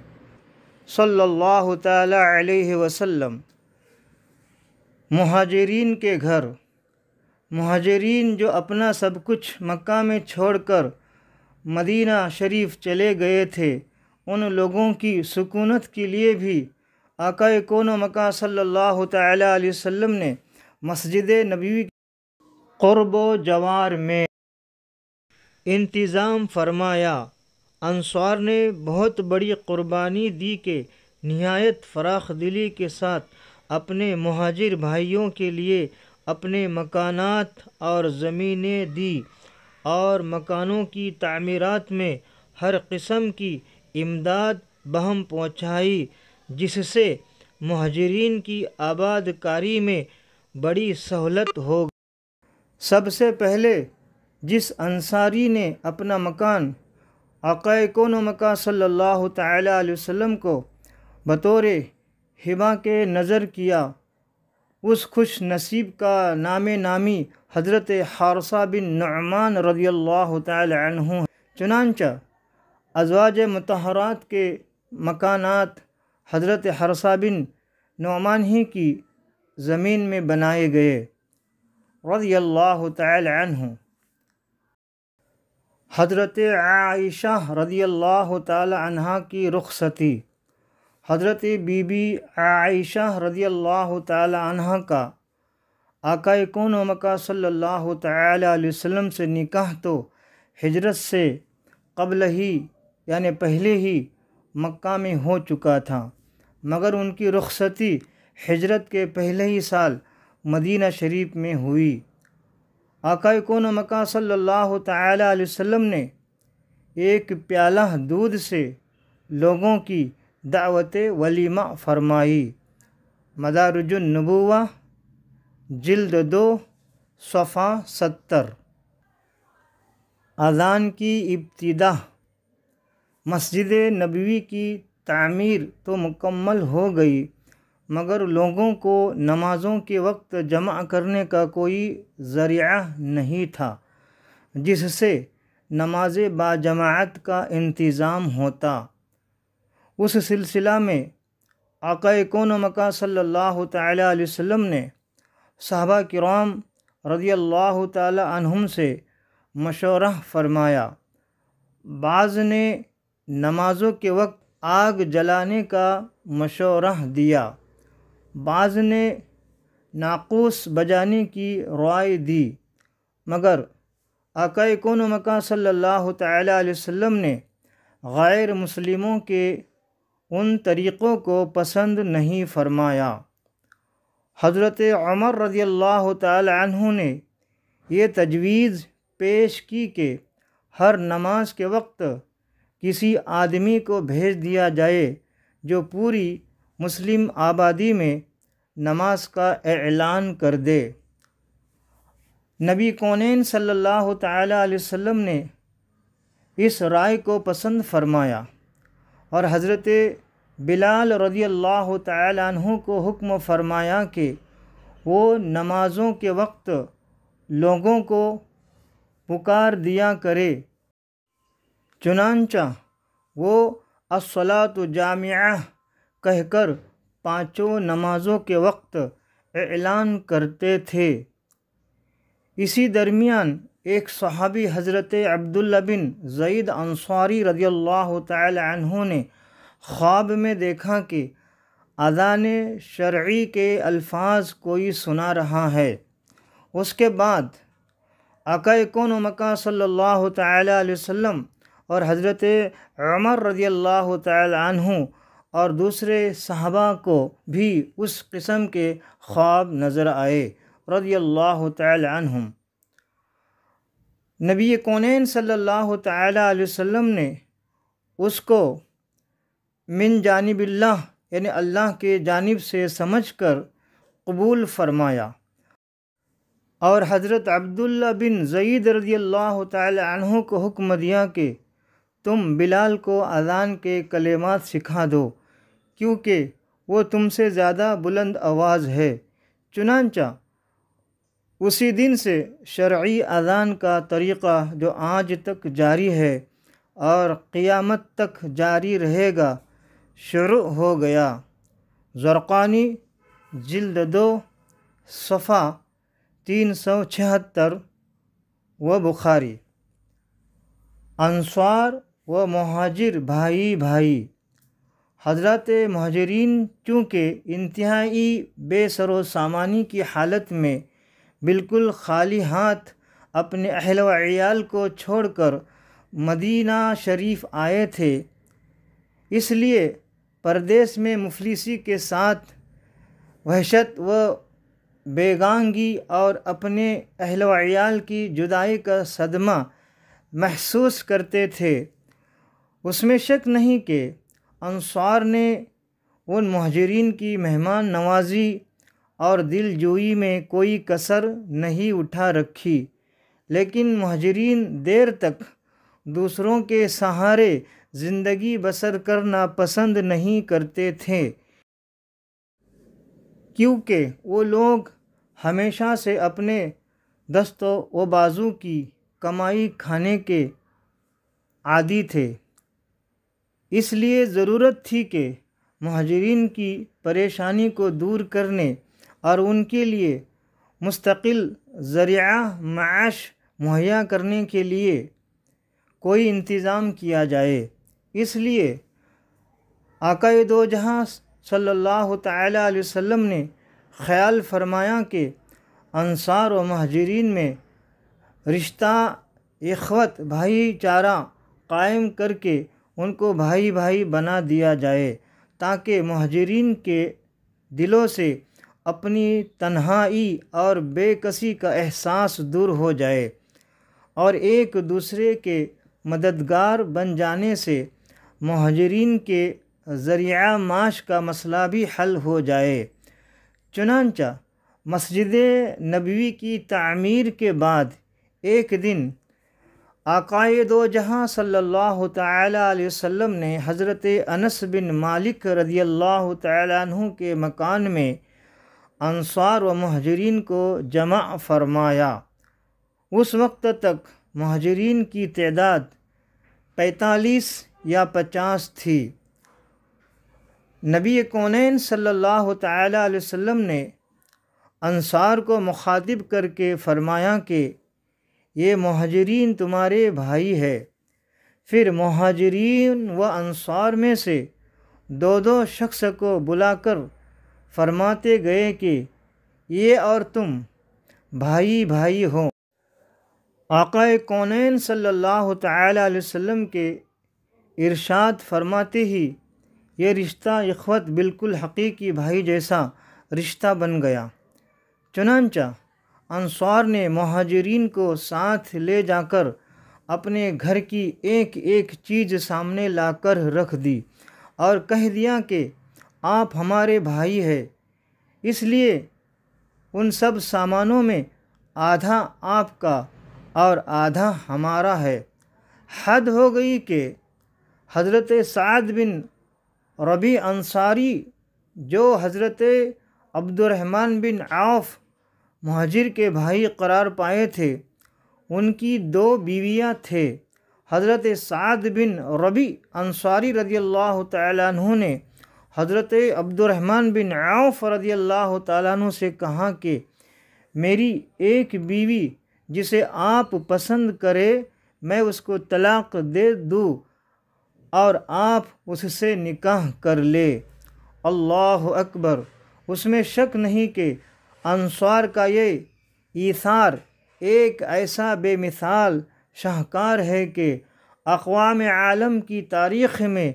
صلی اللہ تعالی علیہ وسلم۔ مہاجرین کے گھر، مہاجرین جو اپنا سب کچھ مکہ میں چھوڑ کر مدینہ شریف چلے گئے تھے، ان لوگوں کی سکونت کے لیے بھی آقا کون و مکان صلی اللہ تعالی علیہ وسلم نے مسجد نبوی قرب و جوار میں انتظام فرمایا۔ انصار نے بہت بڑی قربانی دی کہ نہایت فراخ دلی کے ساتھ اپنے مہاجر بھائیوں کے لیے اپنے مکانات اور زمینیں دی، اور مکانوں کی تعمیرات میں ہر قسم کی امداد بہم پہنچائی، جس سے مہاجرین کی آباد کاری میں بڑی سہولت ہو گئی۔ سب سے پہلے جس انصاری نے اپنا مکان آقا کون و مکان صلی اللہ تعالی علیہ وسلم کو بطور ہبہ کے نظر کیا، اس خوش نصیب کا نام نامی حضرت حارثہ بن نعمان رضی اللہ تعالی عنہ ہے۔ چنانچہ ازواج مطہرات کے مکانات حضرت حارثہ بن نعمان ہی کی زمین میں بنائے گئے رضی اللہ تعالی عنہ۔ حضرت عائشہ رضی اللہ تعالی عنہا کی رخصتی، حضرت بی بی عائشہ رضی اللہ تعالی عنہا کا آقا کون و مکان صلی اللہ تعالی علیہ وسلم سے نکاح تو ہجرت سے قبل ہی یعنی پہلے ہی مکہ میں ہو چکا تھا، مگر ان کی رخصتی ہجرت کے پہلے ہی سال مدینہ شریف میں ہوئی۔ آقا کون و مکان صلی اللہ تعالی علیہ وسلم نے ایک پیالہ دودھ سے لوگوں کی دعوت ولیمہ فرمائی۔ مدارج النبوہ جلد 2 صفحہ 70۔ اذان کی ابتدا۔ مسجد نبوی کی تعمیر تو مکمل ہو گئی، مگر لوگوں کو نمازوں کے وقت جمع کرنے کا کوئی ذریعہ نہیں تھا جس سے نماز باجماعت کا انتظام ہوتا۔ اس سلسلہ میں آقا کون و مکان صلی اللہ تعالیٰ علیہ وسلم نے صحابہ کرام رضی اللہ تعالیٰ عنہم سے مشورہ فرمایا۔ بعض نے نمازوں کے وقت آگ جلانے کا مشورہ دیا، بعض نے ناقوس بجانے کی رائے دی، مگر آقا کون و مکان صلی اللہ تعالیٰ علیہ وسلم نے غیر مسلموں کے ان طریقوں کو پسند نہیں فرمایا۔ حضرت عمر رضی اللہ تعالی عنہ نے یہ تجویز پیش کی کہ ہر نماز کے وقت کسی آدمی کو بھیج دیا جائے جو پوری مسلم آبادی میں نماز کا اعلان کر دے۔ نبی کونین صلی اللہ تعالی علیہ وسلم نے اس رائے کو پسند فرمایا اور حضرت بلال رضی اللہ تعالی عنہ کو حکم فرمایا کہ وہ نمازوں کے وقت لوگوں کو پکار دیا کرے۔ چنانچہ وہ الصلاۃ جامعہ کہہ کر پانچوں نمازوں کے وقت اعلان کرتے تھے۔ اسی درمیان ایک صحابی حضرت عبداللہ بن زید انصاری رضی اللہ تعالی عنہ نے خواب میں دیکھا کہ اذان شرعی کے الفاظ کوئی سنا رہا ہے۔ اس کے بعد آقا کون و مکان صلی اللہ تعالی علیہ وسلم اور حضرت عمر رضی اللہ تعالی عنہ اور دوسرے صحابہ کو بھی اس قسم کے خواب نظر آئے رضی اللہ تعالی عنہم۔ نبی کونین صلی اللہ تعالی علیہ وسلم نے اس کو من جانب اللہ یعنی اللہ کے جانب سے سمجھ کر قبول فرمایا، اور حضرت عبداللہ بن زید رضی اللہ تعالی عنہ کو حکم دیا کہ تم بلال کو اذان کے کلمات سکھا دو کیونکہ وہ تم سے زیادہ بلند آواز ہے۔ چنانچہ اسی دن سے شرعی اذان کا طریقہ جو آج تک جاری ہے اور قیامت تک جاری رہے گا شروع ہو گیا۔ زرقانی جلد 2 صفحہ 376 و بخاری۔ انصار و مہاجر بھائی بھائی۔ حضرات مہاجرین چونکہ انتہائی بے سر و سامانی کی حالت میں بالکل خالی ہاتھ اپنے اہل و عیال کو چھوڑ کر مدینہ شریف آئے تھے، اس لیے پردیس میں مفلسی کے ساتھ وحشت و بیگانگی اور اپنے اہل و عیال کی جدائی کا صدمہ محسوس کرتے تھے۔ اس میں شک نہیں کہ انصار نے ان مہاجرین کی مہمان نوازی اور دل جوئی میں کوئی کسر نہیں اٹھا رکھی، لیکن مہاجرین دیر تک دوسروں کے سہارے زندگی بسر کرنا پسند نہیں کرتے تھے، کیونکہ وہ لوگ ہمیشہ سے اپنے دست و بازو کی کمائی کھانے کے عادی تھے۔ اس لیے ضرورت تھی کہ مہاجرین کی پریشانی کو دور کرنے اور ان کے لیے مستقل ذریعہ معاش مہیا کرنے کے لیے کوئی انتظام کیا جائے۔ اس لیے آقا دو جہاں صلی اللہ تعالی علیہ وسلم نے خیال فرمایا کہ انصار و مہاجرین میں رشتہ اخوت بھائی چارہ قائم کر کے ان کو بھائی بھائی بنا دیا جائے، تاکہ مہاجرین کے دلوں سے اپنی تنہائی اور بے کسی کا احساس دور ہو جائے اور ایک دوسرے کے مددگار بن جانے سے مہاجرین کے ذریعہ معاش کا مسئلہ بھی حل ہو جائے۔ چنانچہ مسجد نبوی کی تعمیر کے بعد ایک دن آقائے دو جہاں صلی اللہ تعالی علیہ وسلم نے حضرت انس بن مالک رضی اللہ تعالی عنہ کے مکان میں انصار و مہاجرین کو جمع فرمایا۔ اس وقت تک مہاجرین کی تعداد 45 یا 50 تھی۔ نبی کونین صلی اللہ تعالی علیہ وسلم نے انصار کو مخاطب کر کے فرمایا کہ یہ مہاجرین تمہارے بھائی ہے۔ پھر مہاجرین و انصار میں سے دو شخص کو بلا کر فرماتے گئے کہ یہ اور تم بھائی بھائی ہو۔ آقا کونین صلی اللہ تعالی علیہ وسلم کے ارشاد فرماتے ہی یہ رشتہ اخوت بالکل حقیقی بھائی جیسا رشتہ بن گیا۔ چنانچہ انصار نے مہاجرین کو ساتھ لے جا کر اپنے گھر کی ایک ایک چیز سامنے لا کر رکھ دی اور کہہ دیا کہ آپ ہمارے بھائی ہیں، اس لیے ان سب سامانوں میں آدھا آپ کا اور آدھا ہمارا ہے۔ حد ہو گئی کہ حضرت سعد بن ربیع انصاری جو حضرت عبد الرحمن بن عوف مہاجر کے بھائی قرار پائے تھے، ان کی 2 بیویاں تھے۔ حضرت سعد بن ربیع انصاری رضی اللہ تعالیٰ عنہ نے حضرت عبد الرحمن بن عوف رضی اللہ تعالیٰ عنہ سے کہا کہ میری ایک بیوی جسے آپ پسند کرے میں اس کو طلاق دے دوں اور آپ اس سے نکاح کر لے۔ اللہ اکبر! اس میں شک نہیں کہ انصار کا یہ ایثار ایک ایسا بے مثال شاہکار ہے کہ اقوام عالم کی تاریخ میں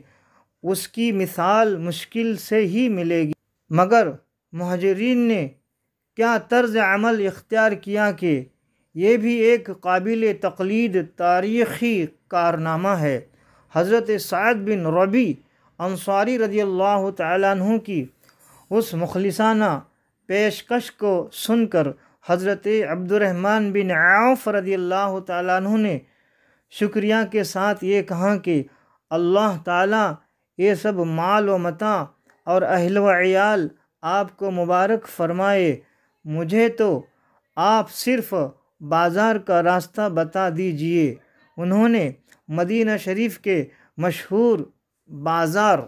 اس کی مثال مشکل سے ہی ملے گی۔ مگر مہاجرین نے کیا طرز عمل اختیار کیا کہ یہ بھی ایک قابل تقلید تاریخی کارنامہ ہے۔ حضرت سعد بن ربیع انصاری رضی اللہ تعالیٰ عنہ کی اس مخلصانہ پیشکش کو سن کر حضرت عبد الرحمن بن عوف رضی اللہ تعالیٰ عنہ نے شکریہ کے ساتھ یہ کہا کہ اللہ تعالیٰ یہ سب مال و متاع اور اہل و عیال آپ کو مبارک فرمائے، مجھے تو آپ صرف بازار کا راستہ بتا دیجئے۔ انہوں نے مدینہ شریف کے مشہور بازار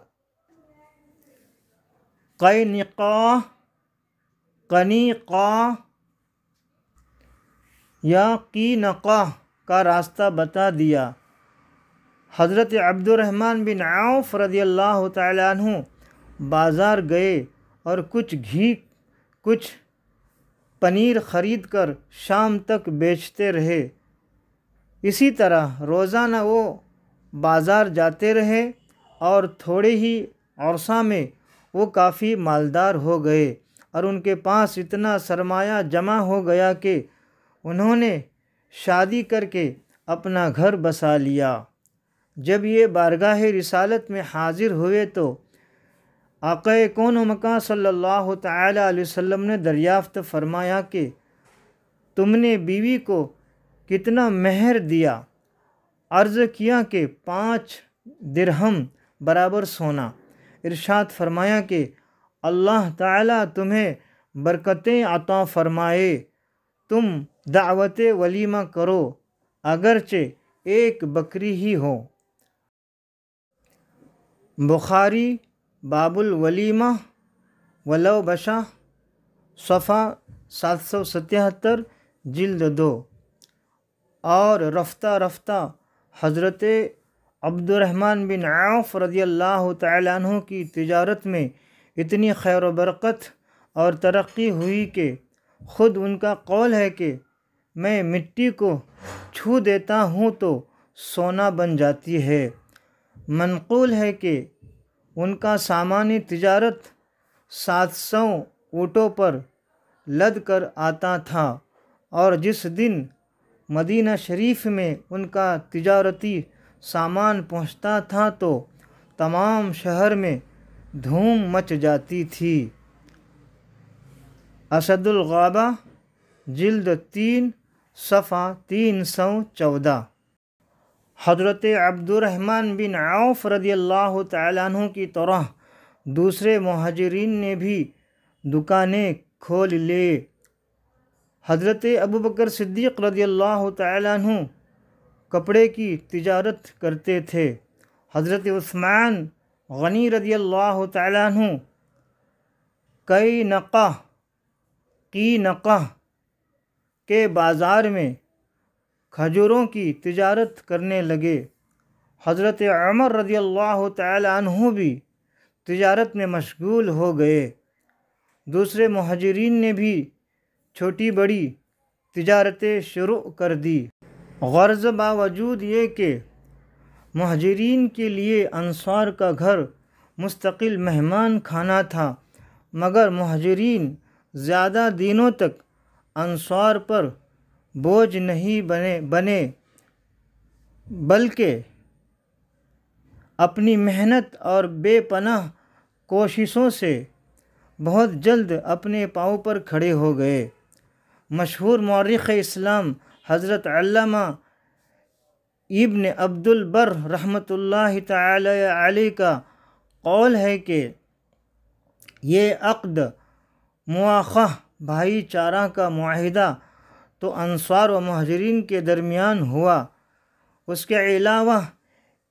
قینقاع یا قینقاع کا راستہ بتا دیا۔ حضرت عبد الرحمن بن عوف رضی اللہ تعالیٰ عنہ بازار گئے اور کچھ گھی کچھ پنیر خرید کر شام تک بیچتے رہے۔ اسی طرح روزانہ وہ بازار جاتے رہے اور تھوڑے ہی عرصہ میں وہ کافی مالدار ہو گئے اور ان کے پاس اتنا سرمایہ جمع ہو گیا کہ انہوں نے شادی کر کے اپنا گھر بسا لیا۔ جب یہ بارگاہ رسالت میں حاضر ہوئے تو آقا کون و مکان صلی اللہ تعالی علیہ وسلم نے دریافت فرمایا کہ تم نے بیوی کو کتنا مہر دیا؟ عرض کیا کہ 5 درہم برابر سونا۔ ارشاد فرمایا کہ اللہ تعالیٰ تمہیں برکتیں عطا فرمائے، تم دعوت ولیمہ کرو اگرچہ ایک بکری ہی ہو۔ بخاری باب الولیمہ ولو بشہ صفحہ 777 جلد 2۔ اور رفتہ رفتہ حضرت عبد الرحمن بن عوف رضی اللہ تعالیٰ عنہ کی تجارت میں اتنی خیر و برکت اور ترقی ہوئی کہ خود ان کا قول ہے کہ میں مٹی کو چھو دیتا ہوں تو سونا بن جاتی ہے۔ منقول ہے کہ ان کا سامان تجارت 700 اونٹوں پر لد کر آتا تھا، اور جس دن مدینہ شریف میں ان کا تجارتی سامان پہنچتا تھا تو تمام شہر میں دھوم مچ جاتی تھی۔ اسد الغابہ جلد 3 صفحہ 314۔ حضرت عبد الرحمن بن عوف رضی اللہ تعالیٰ عنہ کی طرح دوسرے مہاجرین نے بھی دکانیں کھول لے۔ حضرت ابوبکر صدیق رضی اللہ تعالیٰ عنہ کپڑے کی تجارت کرتے تھے۔ حضرت عثمان غنی رضی اللہ تعالیٰ عنہ کی نقہ کے بازار میں کھجوروں کی تجارت کرنے لگے۔ حضرت عمر رضی اللہ تعالیٰ عنہ بھی تجارت میں مشغول ہو گئے۔ دوسرے مہاجرین نے بھی چھوٹی بڑی تجارتیں شروع کر دی۔ غرض باوجود یہ کہ مہاجرین کے لیے انصار کا گھر مستقل مہمان خانہ تھا، مگر مہاجرین زیادہ دنوں تک انصار پر بوجھ نہیں بنے بلکہ اپنی محنت اور بے پناہ کوششوں سے بہت جلد اپنے پاؤں پر کھڑے ہو گئے۔ مشہور مورخ اسلام حضرت علامہ ابن عبد البر رحمۃ اللہ تعالی علیہ کا قول ہے کہ یہ عقد مواخہ بھائی چارہ کا معاہدہ تو انصار و مہاجرین کے درمیان ہوا، اس کے علاوہ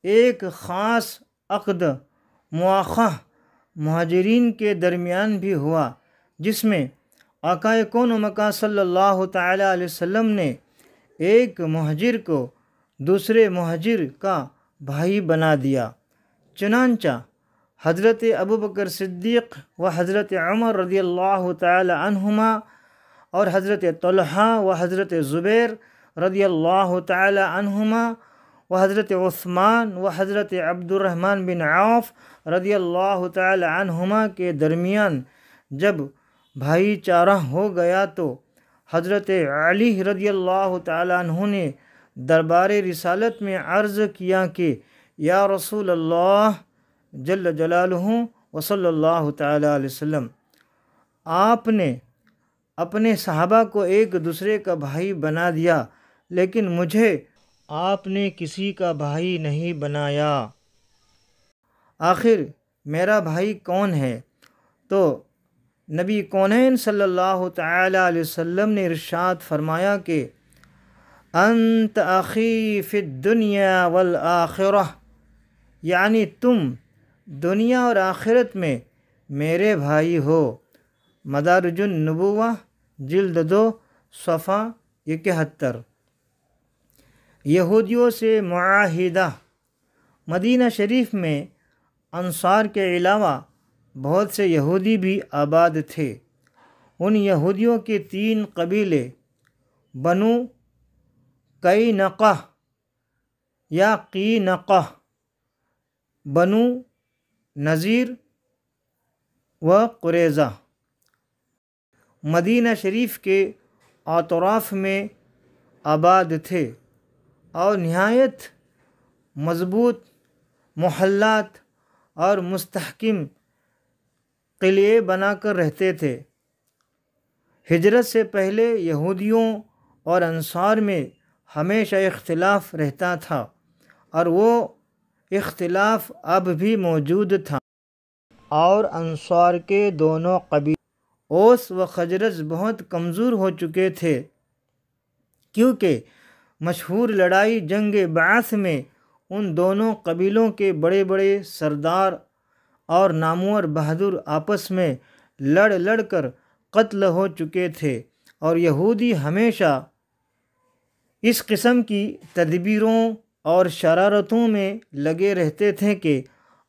ایک خاص عقد مواخہ مہاجرین کے درمیان بھی ہوا، جس میں آقا کون و مکان صلی اللہ تعالی علیہ وسلم نے ایک مہاجر کو دوسرے مہاجر کا بھائی بنا دیا۔ چنانچہ حضرت ابوبکر صدیق و حضرت عمر رضی اللہ تعالی عنہما اور حضرت طلحہ و حضرت زبیر رضی اللہ تعالی عنہما و حضرت عثمان و حضرت عبد الرحمن بن عوف رضی اللہ تعالی عنہما کے درمیان جب بھائی چارہ ہو گیا تو حضرت علی رضی اللہ تعالی عنہ نے دربار رسالت میں عرض کیا کہ یا رسول اللہ جل جلالہ و صلی اللہ تعالی علیہ وسلم، آپ نے اپنے صحابہ کو ایک دوسرے کا بھائی بنا دیا، لیکن مجھے آپ نے کسی کا بھائی نہیں بنایا، آخر میرا بھائی کون ہے؟ تو نبی کونین صلی اللہ تعالی علیہ وسلم نے ارشاد فرمایا کہ انت اخی فی الدنیا والآخرہ، یعنی تم دنیا اور آخرت میں میرے بھائی ہو۔ مدارج النبوہ جلد 2 صفحہ 71۔ یہودیوں سے معاہدہ۔ مدینہ شریف میں انصار کے علاوہ بہت سے یہودی بھی آباد تھے۔ ان یہودیوں کے 3 قبیلے بنو قینقہ یا قینقہ، بنو نذیر و قریظہ مدینہ شریف کے اطراف میں آباد تھے اور نہایت مضبوط محلات اور مستحکم قلعے بنا کر رہتے تھے۔ ہجرت سے پہلے یہودیوں اور انصار میں ہمیشہ اختلاف رہتا تھا اور وہ اختلاف اب بھی موجود تھا، اور انصار کے دونوں قبیلے اوس و خزرج بہت کمزور ہو چکے تھے، کیونکہ مشہور لڑائی جنگ بعث میں ان دونوں قبیلوں کے بڑے بڑے سردار اور نامور بہادر آپس میں لڑ کر قتل ہو چکے تھے، اور یہودی ہمیشہ اس قسم کی تدبیروں اور شرارتوں میں لگے رہتے تھے کہ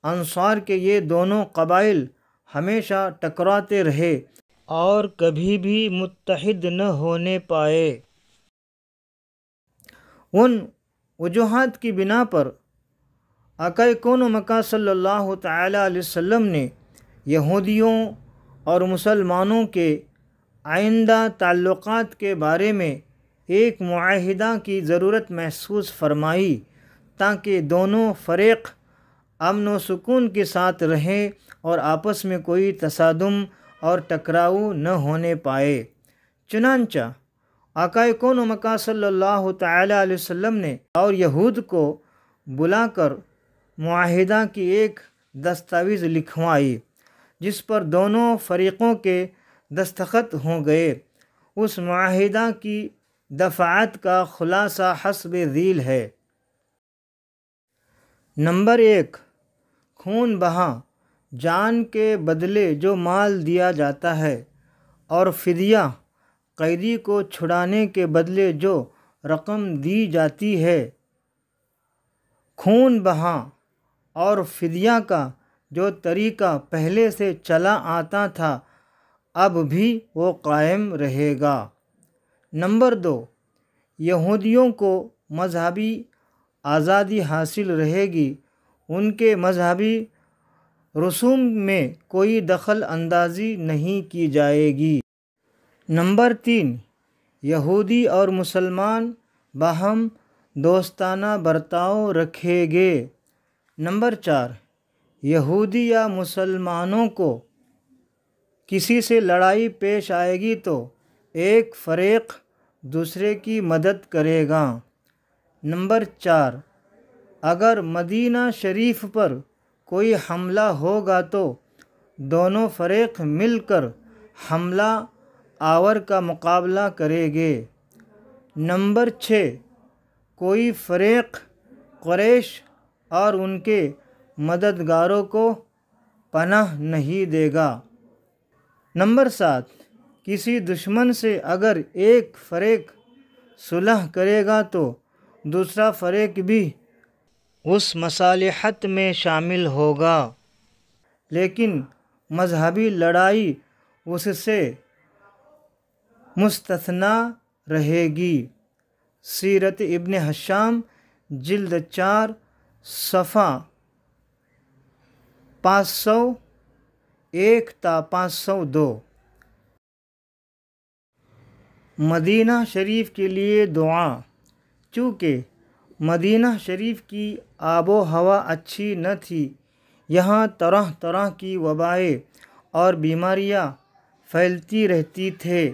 انصار کے یہ دونوں قبائل ہمیشہ ٹکراتے رہے اور کبھی بھی متحد نہ ہونے پائے۔ ان وجوہات کی بنا پر آقا کون و مکان صلی اللہ تعالی علیہ وسلم نے یہودیوں اور مسلمانوں کے آئندہ تعلقات کے بارے میں ایک معاہدہ کی ضرورت محسوس فرمائی، تاکہ دونوں فریق امن و سکون کے ساتھ رہیں اور آپس میں کوئی تصادم اور ٹکراؤ نہ ہونے پائے۔ چنانچہ آقا کون و مکان صلی اللہ تعالی علیہ وسلم نے اور یہود کو بلا کر معاہدہ کی ایک دستاویز لکھوائی جس پر دونوں فریقوں کے دستخط ہو گئے۔ اس معاہدہ کی دفعات کا خلاصہ حسب ذیل ہے۔ نمبر 1، خون بہا، جان کے بدلے جو مال دیا جاتا ہے، اور فدیہ، قیدی کو چھڑانے کے بدلے جو رقم دی جاتی ہے۔ خون بہا اور فدیہ کا جو طریقہ پہلے سے چلا آتا تھا اب بھی وہ قائم رہے گا۔ نمبر 2، یہودیوں کو مذہبی آزادی حاصل رہے گی، ان کے مذہبی رسوم میں کوئی دخل اندازی نہیں کی جائے گی۔ نمبر 3، یہودی اور مسلمان باہم دوستانہ برتاؤ رکھیں گے۔ نمبر 4، یہودی یا مسلمانوں کو کسی سے لڑائی پیش آئے گی تو ایک فریق دوسرے کی مدد کرے گا۔ نمبر 4، اگر مدینہ شریف پر کوئی حملہ ہوگا تو دونوں فریق مل کر حملہ آور کا مقابلہ کریں گے۔ نمبر 6، کوئی فریق قریش اور ان کے مددگاروں کو پناہ نہیں دے گا۔ نمبر 7، کسی دشمن سے اگر ایک فریق صلح کرے گا تو دوسرا فریق بھی اس مصالحت میں شامل ہوگا، لیکن مذہبی لڑائی اس سے مستثنیٰ رہے گی۔ سیرت ابن ہشام جلد 4 صفحہ 501 تا 502۔ مدینہ شریف کے لیے دعا۔ چونکہ مدینہ شریف کی آب و ہوا اچھی نہ تھی، یہاں طرح طرح کی وبائیں اور بیماریاں پھیلتی رہتی تھیں،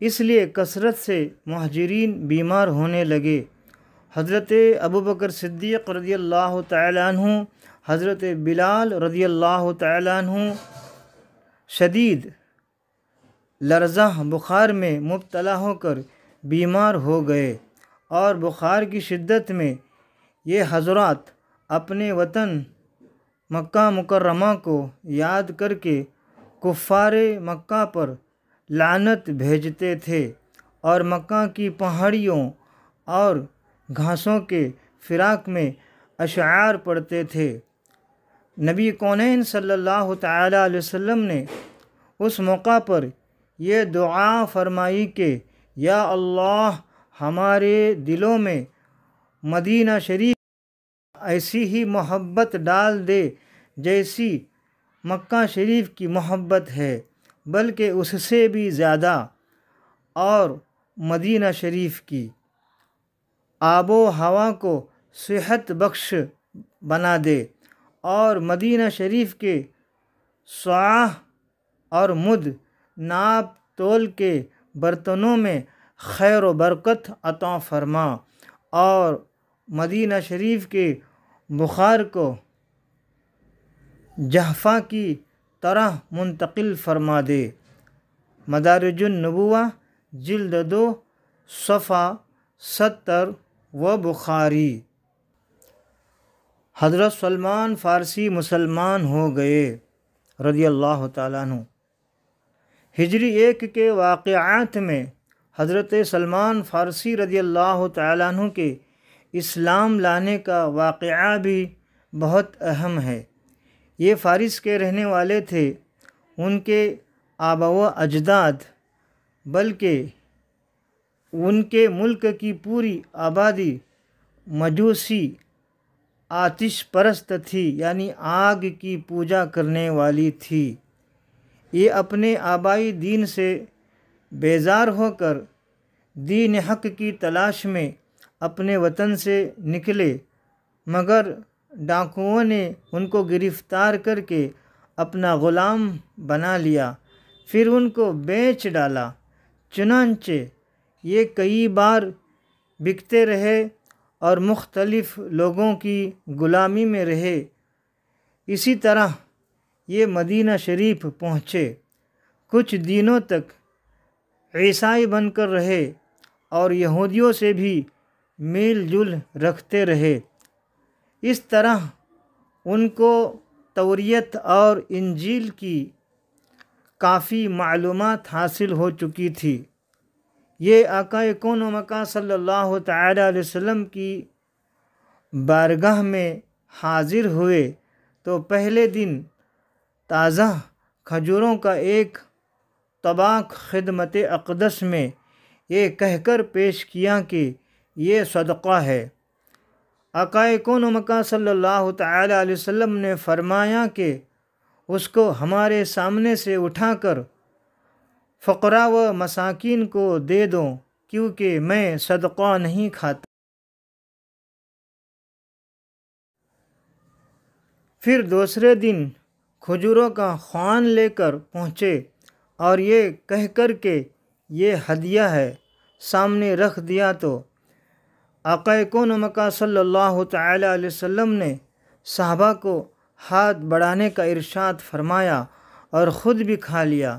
اس لیے کثرت سے مہاجرین بیمار ہونے لگے۔ حضرت ابوبکر صدیق رضی اللہ تعالی عنہ، حضرت بلال رضی اللہ تعالی عنہ شدید لرزہ بخار میں مبتلا ہو کر بیمار ہو گئے، اور بخار کی شدت میں یہ حضرات اپنے وطن مکہ مکرمہ کو یاد کر کے کفار مکہ پر لعنت بھیجتے تھے اور مکہ کی پہاڑیوں اور گھاسوں کے فراق میں اشعار پڑھتے تھے۔ نبی کونین صلی اللہ تعالی علیہ وسلم نے اس موقع پر یہ دعا فرمائی کہ یا اللہ ہمارے دلوں میں مدینہ شریف ایسی ہی محبت ڈال دے جیسی مکہ شریف کی محبت ہے، بلکہ اس سے بھی زیادہ، اور مدینہ شریف کی آب و ہوا کو صحت بخش بنا دے، اور مدینہ شریف کے صاع اور مد ناپ تول کے برتنوں میں خیر و برکت عطا فرما، اور مدینہ شریف کے بخار کو جحفہ کی طرح منتقل فرما دے۔ مدارج النبوہ جلد 2 صفحہ 70 و بخاری۔ حضرت سلمان فارسی مسلمان ہو گئے رضی اللہ تعالیٰ عنہ۔ ہجری 1 کے واقعات میں حضرت سلمان فارسی رضی اللہ تعالیٰ عنہ کے اسلام لانے کا واقعہ بھی بہت اہم ہے۔ یہ فارس کے رہنے والے تھے، ان کے آبا و اجداد بلکہ ان کے ملک کی پوری آبادی مجوسی آتش پرست تھی، یعنی آگ کی پوجا کرنے والی تھی۔ یہ اپنے آبائی دین سے بیزار ہو کر دین حق کی تلاش میں اپنے وطن سے نکلے، مگر ڈاکوؤں نے ان کو گرفتار کر کے اپنا غلام بنا لیا۔ پھر ان کو بیچ ڈالا۔ چنانچہ یہ کئی بار بکتے رہے اور مختلف لوگوں کی غلامی میں رہے۔ اسی طرح یہ مدینہ شریف پہنچے، کچھ دنوں تک عیسائی بن کر رہے اور یہودیوں سے بھی میل جل رکھتے رہے۔ اس طرح ان کو توریت اور انجیل کی کافی معلومات حاصل ہو چکی تھی۔ یہ آقا کون و مکان صلی اللہ تعالی علیہ وسلم کی بارگاہ میں حاضر ہوئے تو پہلے دن تازہ کھجوروں کا ایک طبق خدمت اقدس میں یہ کہہ کر پیش کیا کہ یہ صدقہ ہے۔ آقا کون و مکان صلی اللہ تعالی علیہ وسلم نے فرمایا کہ اس کو ہمارے سامنے سے اٹھا کر فقراء و مساکین کو دے دو، کیونکہ میں صدقہ نہیں کھاتا۔ پھر دوسرے دن کھجوروں کا خوان لے کر پہنچے اور یہ کہہ کر کہ یہ ہدیہ ہے سامنے رکھ دیا تو آقا کون و مکان صلی اللہ تعالی علیہ وسلم نے صحابہ کو ہاتھ بڑھانے کا ارشاد فرمایا اور خود بھی کھا لیا۔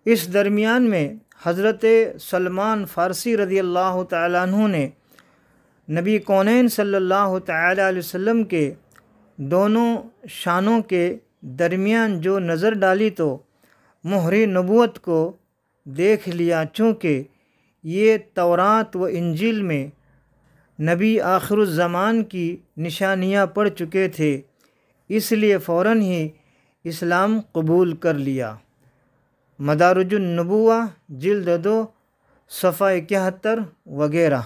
اس درمیان میں حضرت سلمان فارسی رضی اللہ تعالیٰ عنہ نے نبی کونین صلی اللہ تعالی علیہ وسلم کے دونوں شانوں کے درمیان جو نظر ڈالی تو مہر نبوت کو دیکھ لیا، چونکہ یہ تورات و انجیل میں نبی آخر الزمان کی نشانیاں پڑھ چکے تھے، اس لیے فوراً ہی اسلام قبول کر لیا۔ مدارج النبوہ جلد 2 صفحہ 71 وغیرہ۔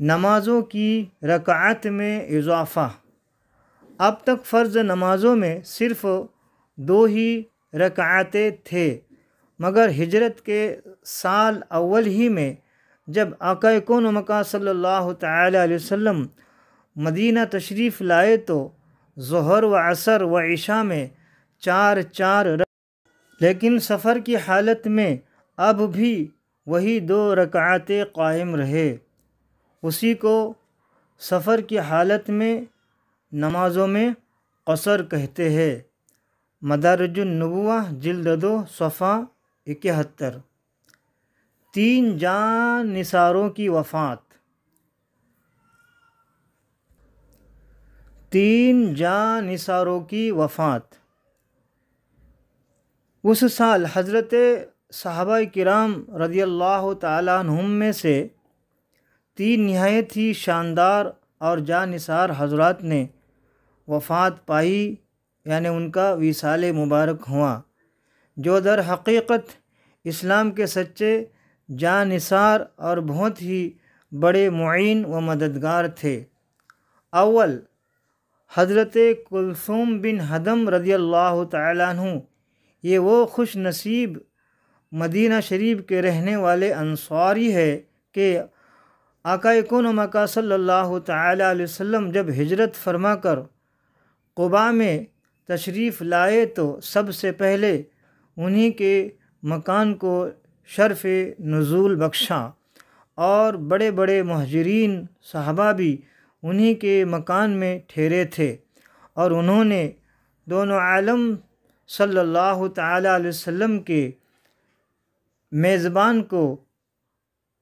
نمازوں کی رکعت میں اضافہ۔ اب تک فرض نمازوں میں صرف 2 ہی رکعتیں تھے، مگر ہجرت کے سال اول ہی میں جب آقا کون و مکان صلی اللہ تعالی علیہ وسلم مدینہ تشریف لائے تو ظہر و عصر و عشاء میں 4 لیکن سفر کی حالت میں اب بھی وہی 2 رکعتیں قائم رہے۔ اسی کو سفر کی حالت میں نمازوں میں قصر کہتے ہیں۔ مدارج النبوہ جلد 2 صفحہ 71۔ 3 جاں نثاروں کی وفات۔ 3 جاں نثاروں کی وفات۔ اس سال حضرت صحابہ کرام رضی اللہ تعالیٰ عنہم میں سے 3 نہایت ہی شاندار اور جاں نثار حضرات نے وفات پائی، یعنی ان کا وصال مبارک ہوا، جو در حقیقت اسلام کے سچے جاں نثار اور بہت ہی بڑے معین و مددگار تھے۔ اول حضرت کلثوم بن حدم رضی اللہ تعالیٰ عنہ، یہ وہ خوش نصیب مدینہ شریف کے رہنے والے انصاری ہے کہ آقا کون و مکان صلی اللہ تعالی علیہ وسلم جب ہجرت فرما کر قباء میں تشریف لائے تو سب سے پہلے انہی کے مکان کو شرف نزول بخشا، اور بڑے بڑے مہاجرین صحابہ بھی انہی کے مکان میں ٹھہرے تھے، اور انہوں نے دونوں عالم صلی اللہ تعالی علیہ وسلم کے میزبان کو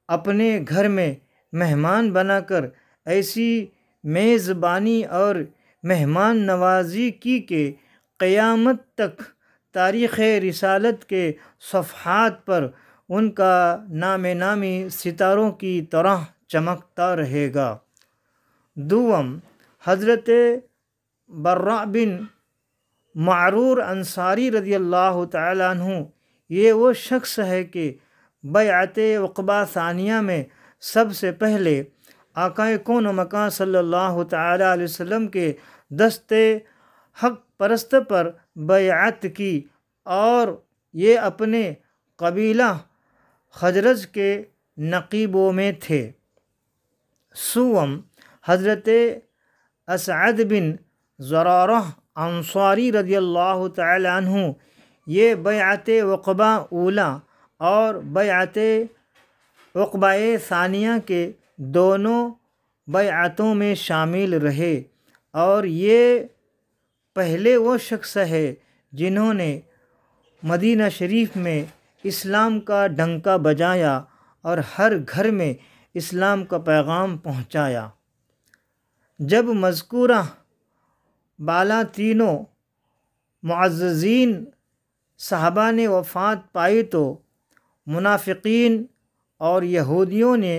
اپنے گھر میں مہمان بنا کر ایسی میزبانی اور مہمان نوازی کی کہ قیامت تک تاریخ رسالت کے صفحات پر ان کا نام نامی ستاروں کی طرح چمکتا رہے گا۔ دوم حضرت براء بن معرور انصاری رضی اللہ تعالیٰ عنہ، یہ وہ شخص ہے کہ بیعت عقبہ ثانیہ میں سب سے پہلے آقا کون و مکان صلی اللہ تعالی علیہ وسلم کے دست حق پرست پر بیعت کی، اور یہ اپنے قبیلہ خزرج کے نقیبوں میں تھے۔ سوم حضرت اسعد بن زرارہ انصاری رضی اللہ تعالی عنہ، یہ بیعت عقبہ اولا اور بیعت عقبہ ثانیہ کے دونوں بیعتوں میں شامل رہے، اور یہ پہلے وہ شخص ہے جنہوں نے مدینہ شریف میں اسلام کا ڈنکا بجایا اور ہر گھر میں اسلام کا پیغام پہنچایا۔ جب مذکورہ بالا تینوں معززین صحابہ نے وفات پائی تو منافقین اور یہودیوں نے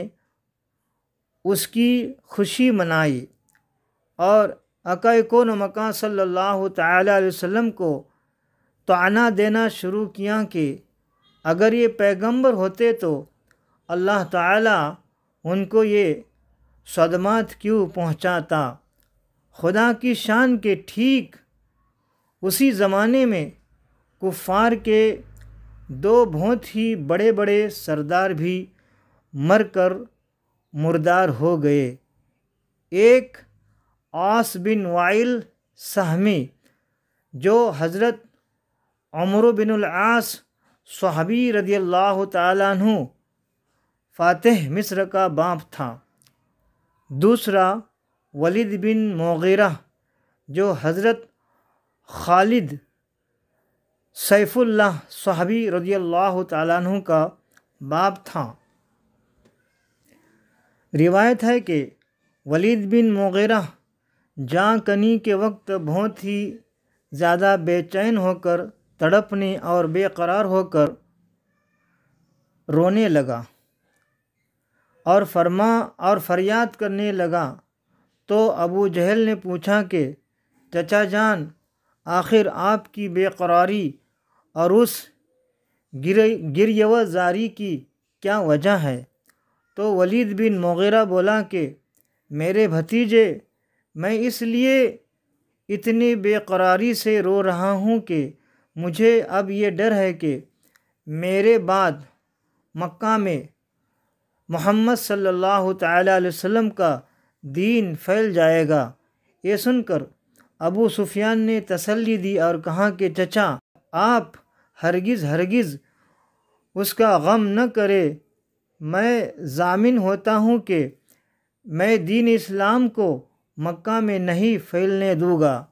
اس کی خوشی منائی اور آقا کون و مکان صلی اللہ تعالیٰ علیہ وسلم کو طعنہ دینا شروع کیا کہ اگر یہ پیغمبر ہوتے تو اللہ تعالیٰ ان کو یہ صدمات کیوں پہنچاتا۔ خدا کی شان کے ٹھیک اسی زمانے میں کفار کے دو بہت ہی بڑے بڑے سردار بھی مر کر مردار ہو گئے۔ ایک عاص بن وائل سہمی جو حضرت عمرو بن العاص صحابی رضی اللہ تعالیٰ عنہ فاتح مصر کا باپ تھا۔ دوسرا ولید بن مغیرہ جو حضرت خالد سیف اللہ صحابی رضی اللہ تعالیٰ عنہ کا باپ تھا۔ روایت ہے کہ ولید بن مغیرہ جاں کنی کے وقت بہت ہی زیادہ بے چین ہو کر تڑپنے اور بے قرار ہو کر رونے لگا اور فریاد کرنے لگا تو ابو جہل نے پوچھا کہ چچا جان آخر آپ کی بے قراری اور اس گریہ زاری کی کیا وجہ ہے؟ تو ولید بن مغیرہ بولا کہ میرے بھتیجے میں اس لیے اتنی بے قراری سے رو رہا ہوں کہ مجھے اب یہ ڈر ہے کہ میرے بعد مکہ میں محمد صلی اللہ تعالیٰ علیہ وسلم کا دین پھیل جائے گا۔ یہ سن کر ابو سفیان نے تسلی دی اور کہا کہ چچا آپ ہرگز اس کا غم نہ کرے، میں ضامن ہوتا ہوں کہ میں دین اسلام کو مکہ میں نہیں پھیلنے دوں گا۔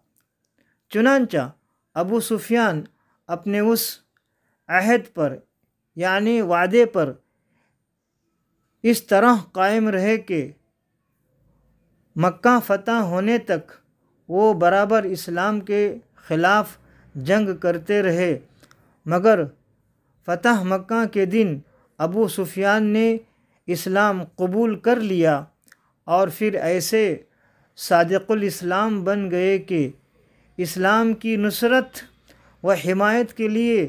چنانچہ ابو سفیان اپنے اس عہد پر یعنی وعدے پر اس طرح قائم رہے کہ مکہ فتح ہونے تک وہ برابر اسلام کے خلاف جنگ کرتے رہے، مگر فتح مکہ کے دن ابو سفیان نے اسلام قبول کر لیا اور پھر ایسے صادق الاسلام بن گئے کہ اسلام کی نصرت و حمایت کے لیے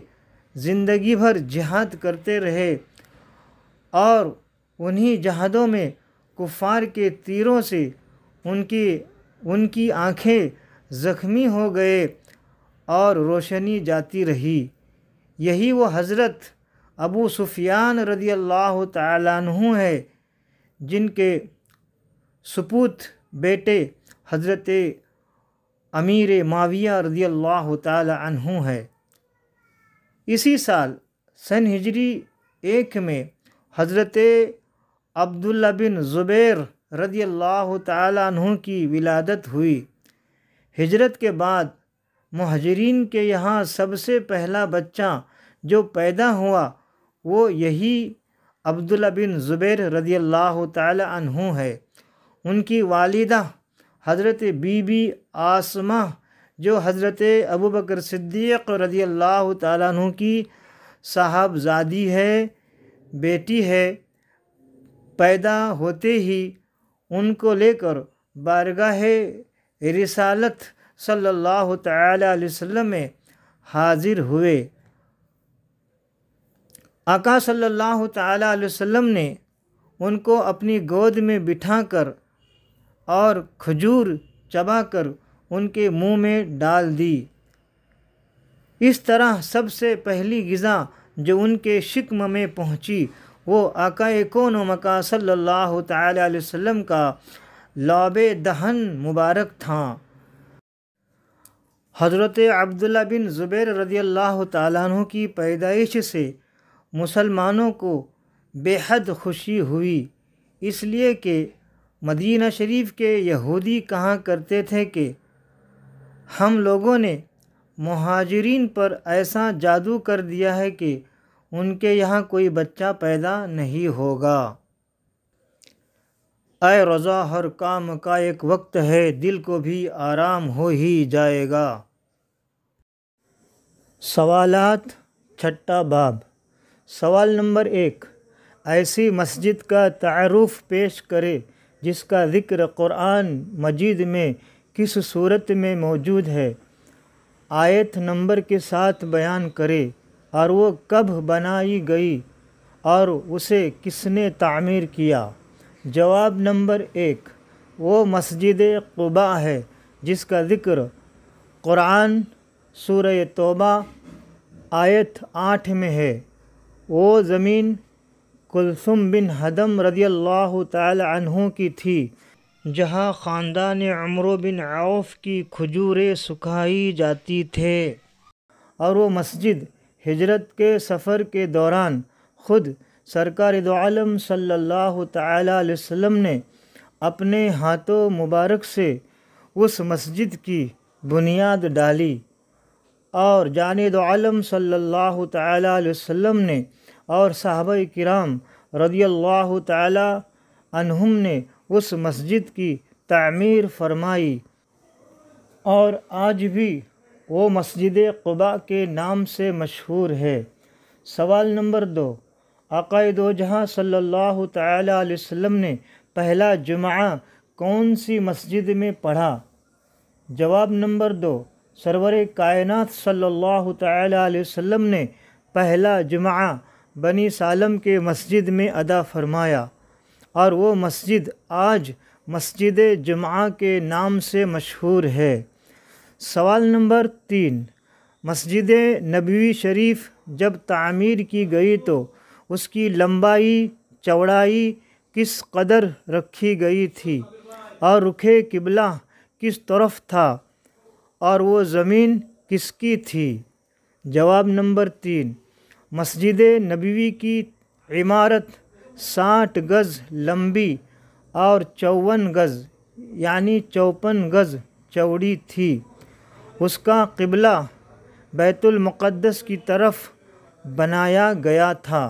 زندگی بھر جہاد کرتے رہے، اور انہی جہادوں میں کفار کے تیروں سے ان کی آنکھیں زخمی ہو گئے اور روشنی جاتی رہی۔ یہی وہ حضرت ابو سفیان رضی اللہ تعالیٰ عنہ ہے جن کے سپوت بیٹے حضرت امیر معاویہ رضی اللہ تعالیٰ عنہ ہے۔ اسی سال سن ہجری 1 میں حضرت عبداللہ بن زبیر رضی اللہ تعالیٰ عنہ کی ولادت ہوئی۔ ہجرت کے بعد مہاجرین کے یہاں سب سے پہلا بچہ جو پیدا ہوا وہ یہی عبداللہ بن زبیر رضی اللہ تعالیٰ عنہ ہے۔ ان کی والدہ حضرت بی بی آسمہ جو حضرت ابوبکر صدیق رضی اللہ تعالیٰ عنہ کی صاحبزادی ہے، بیٹی ہے، پیدا ہوتے ہی ان کو لے کر بارگاہ رسالت صلی اللہ تعالیٰ علیہ وسلم میں حاضر ہوئے۔ آقا صلی اللہ تعالیٰ علیہ وسلم نے ان کو اپنی گود میں بٹھا کر اور کھجور چبا کر ان کے منہ میں ڈال دی۔ اس طرح سب سے پہلی غذا جو ان کے شکم میں پہنچی وہ آقا کون و مکان صلی اللہ تعالیٰ علیہ وسلم کا لعب دہن مبارک تھا۔ حضرت عبداللہ بن زبیر رضی اللہ تعالیٰ عنہ کی پیدائش سے مسلمانوں کو بے حد خوشی ہوئی، اس لیے کہ مدینہ شریف کے یہودی کہا کرتے تھے کہ ہم لوگوں نے مہاجرین پر ایسا جادو کر دیا ہے کہ ان کے یہاں کوئی بچہ پیدا نہیں ہوگا۔ اے رضا، ہر کام کا ایک وقت ہے، دل کو بھی آرام ہو ہی جائے گا۔ سوالات، چھٹا باب۔ سوال نمبر 1، ایسی مسجد کا تعارف پیش کرے جس کا ذکر قرآن مجید میں کس صورت میں موجود ہے، آیت نمبر کے ساتھ بیان کرے، اور وہ کب بنائی گئی اور اسے کس نے تعمیر کیا۔ جواب نمبر 1، وہ مسجد قباء ہے جس کا ذکر قرآن سورہ توبہ آیت 8 میں ہے۔ وہ زمین کلثوم بن حدم رضی اللہ تعالی عنہ کی تھی جہاں خاندان عمرو بن عوف کی کھجوریں سکھائی جاتی تھے، اور وہ مسجد ہجرت کے سفر کے دوران خود سرکار دو عالم صلی اللہ تعالی علیہ وسلم نے اپنے ہاتھوں مبارک سے اس مسجد کی بنیاد ڈالی، اور جان دو عالم صلی اللہ تعالی علیہ وسلم نے اور صحابہ کرام رضی اللہ تعالی عنہم نے اس مسجد کی تعمیر فرمائی، اور آج بھی وہ مسجد قباء کے نام سے مشہور ہے۔ سوال نمبر 2، آقا دو جہاں صلی اللہ تعالی علیہ وسلم نے پہلا جمعہ کون سی مسجد میں پڑھا؟ جواب نمبر 2، سرور کائنات صلی اللہ تعالی علیہ وسلم نے پہلا جمعہ بنی سالم کے مسجد میں ادا فرمایا، اور وہ مسجد آج مسجد جمعہ کے نام سے مشہور ہے۔ سوال نمبر 3، مسجد نبوی شریف جب تعمیر کی گئی تو اس کی لمبائی چوڑائی کس قدر رکھی گئی تھی، اور رخ قبلہ کس طرف تھا، اور وہ زمین کس کی تھی؟ جواب نمبر 3، مسجد نبوی کی عمارت 60 گز لمبی اور 54 گز یعنی 54 گز چوڑی تھی۔ اس کا قبلہ بیت المقدس کی طرف بنایا گیا تھا،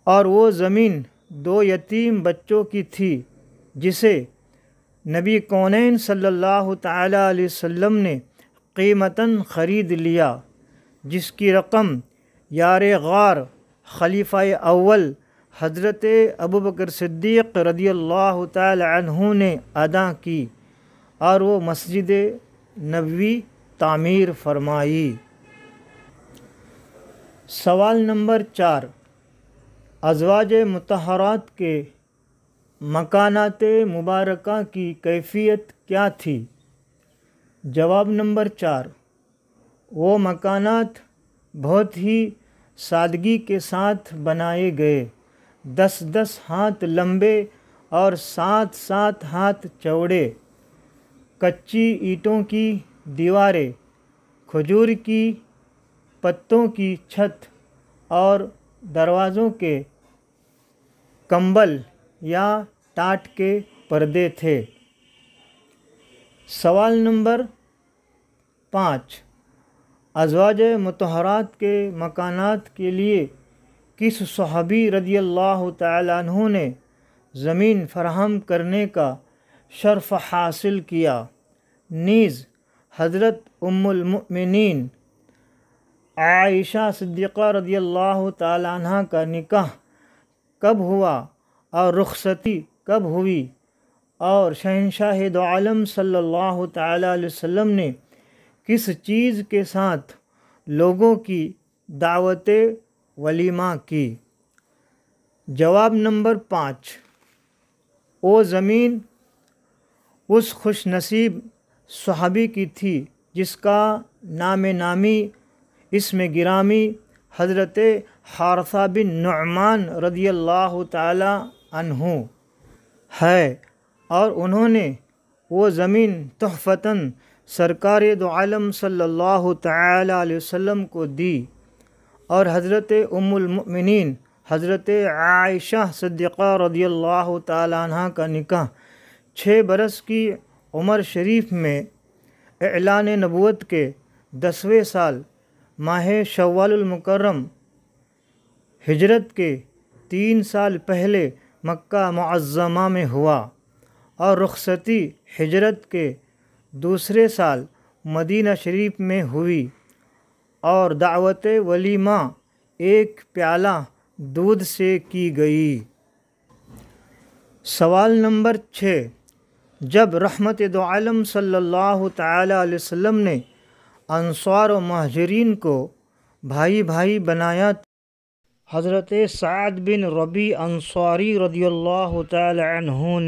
اور وہ زمین 2 یتیم بچوں کی تھی جسے نبی کونین صلی اللہ تعالی علیہ وسلم نے قیمتاً خرید لیا، جس کی رقم یار غار خلیفہ اول حضرت ابوبکر صدیق رضی اللہ تعالی عنہ نے ادا کی، اور وہ مسجد نبوی تعمیر فرمائی۔ سوال نمبر 4، ازواج مطہرات کے مکانات مبارکہ کی کیفیت کیا تھی؟ جواب نمبر 4، وہ مکانات بہت ہی سادگی کے ساتھ بنائے گئے، 10 ہاتھ لمبے اور 7 ہاتھ چوڑے، کچی اینٹوں کی دیواریں، کھجور کی پتوں کی چھت، اور دروازوں کے کمبل یا ٹاٹ کے پردے تھے۔ سوال نمبر 5، ازواج مطہرات کے مکانات کے لیے کس صحابی رضی اللہ تعالی عنہ نے زمین فراہم کرنے کا شرف حاصل کیا؟ نیز حضرت ام المؤمنین عائشہ صدیقہ رضی اللہ تعالی عنہ کا نکاح کب ہوا اور رخصتی کب ہوئی، اور شہنشاہ دو عالم صلی اللہ تعالی علیہ وسلم نے کس چیز کے ساتھ لوگوں کی دعوت ولیمہ کی؟ جواب نمبر 5، وہ زمین اس خوش نصیب صحابی کی تھی جس کا نام نامی اسم گرامی حضرت حارثہ بن نعمان رضی اللہ تعالی عنہ ہے، اور انہوں نے وہ زمین تحفتاً سرکار دو عالم صلی اللہ تعالی علیہ وسلم کو دی، اور حضرت ام المؤمنین حضرت عائشہ صدیقہ رضی اللہ تعالی عنہ کا نکاح 6 برس کی عمر شریف میں اعلان نبوت کے 10ویں سال ماہ شوال المکرم ہجرت کے 3 سال پہلے مکہ معظمہ میں ہوا، اور رخصتی ہجرت کے دوسرے سال مدینہ شریف میں ہوئی، اور دعوت ولیمہ 1 پیالہ دودھ سے کی گئی۔ سوال نمبر 6، جب رحمت دو عالم صلی اللہ تعالی علیہ وسلم نے انصار و مہاجرین کو بھائی بھائی بنایا، حضرت سعد بن ربیع انصاری رضی اللہ تعالی عنہ نے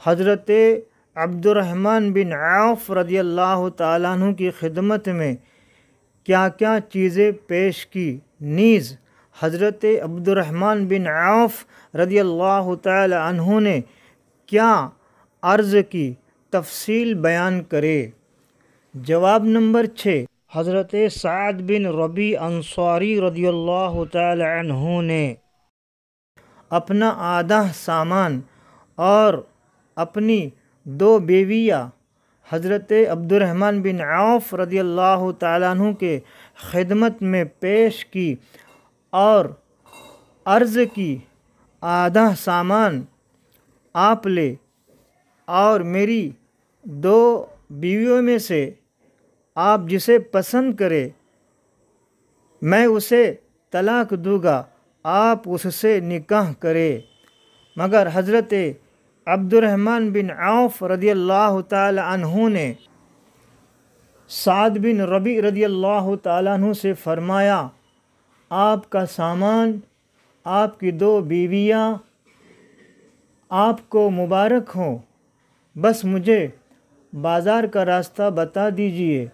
حضرت عبد الرحمن بن عوف رضی اللہ تعالیٰ عنہ کی خدمت میں کیا کیا چیزیں پیش کی، نیز حضرت عبد الرحمن بن عوف رضی اللہ تعالی عنہ نے کیا عرض کی، تفصیل بیان کرے۔ جواب نمبر 6، حضرت سعد بن ربیع انصاری رضی اللہ تعالی عنہ نے اپنا آدھا سامان اور اپنی 2 بیویاں حضرت عبد الرحمن بن عوف رضی اللہ تعالیٰ عنہ کے خدمت میں پیش کی، اور عرض کی آدھا سامان آپ لے، اور میری 2 بیویوں میں سے آپ جسے پسند کرے میں اسے طلاق دوں گا، آپ اس سے نکاح کرے۔ مگر حضرت عبد الرحمن بن عوف رضی اللہ تعالی عنہ نے سعد بن ربیع رضی اللہ تعالی عنہ سے فرمایا، آپ کا سامان، آپ کی 2 بیویاں آپ کو مبارک ہوں، بس مجھے بازار کا راستہ بتا دیجئے۔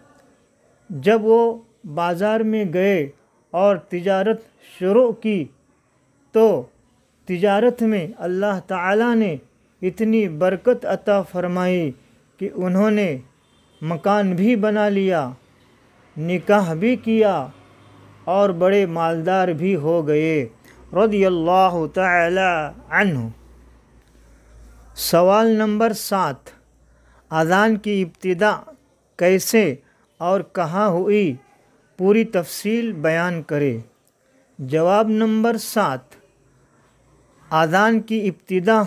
جب وہ بازار میں گئے اور تجارت شروع کی تو تجارت میں اللہ تعالیٰ نے اتنی برکت عطا فرمائی کہ انہوں نے مکان بھی بنا لیا، نکاح بھی کیا، اور بڑے مالدار بھی ہو گئے رضی اللہ تعالی عنہ۔ سوال نمبر 7، اذان کی ابتدا کیسے اور کہاں ہوئی، پوری تفصیل بیان کرے۔ جواب نمبر 7، اذان کی ابتدا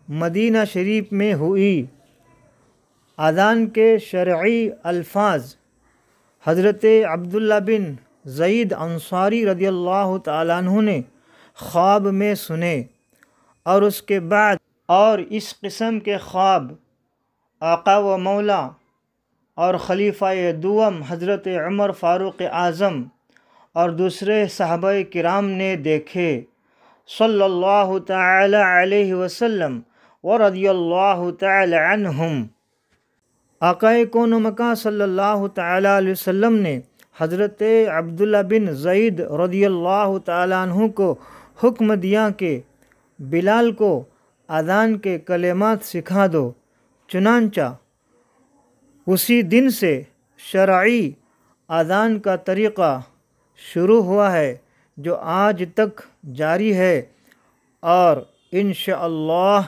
مدینہ شریف میں ہوئی۔ اذان کے شرعی الفاظ حضرت عبداللہ بن زید انصاری رضی اللہ تعالیٰ عنہ نے خواب میں سنے، اور اس کے بعد اور اس قسم کے خواب آقا و مولا اور خلیفہ دوم حضرت عمر فاروق اعظم اور دوسرے صحابہ کرام نے دیکھے صلی اللہ تعالی علیہ وسلم ورضی اللہ تعالی عنہم۔ آقا کون و مکان صلی اللہ تعالی علیہ وسلم نے حضرت عبداللہ بن زید رضی اللہ تعالی عنہ کو حکم دیا کہ بلال کو اذان کے کلمات سکھا دو، چنانچہ اسی دن سے شرعی اذان کا طریقہ شروع ہوا ہے، جو آج تک جاری ہے اور انشاءاللہ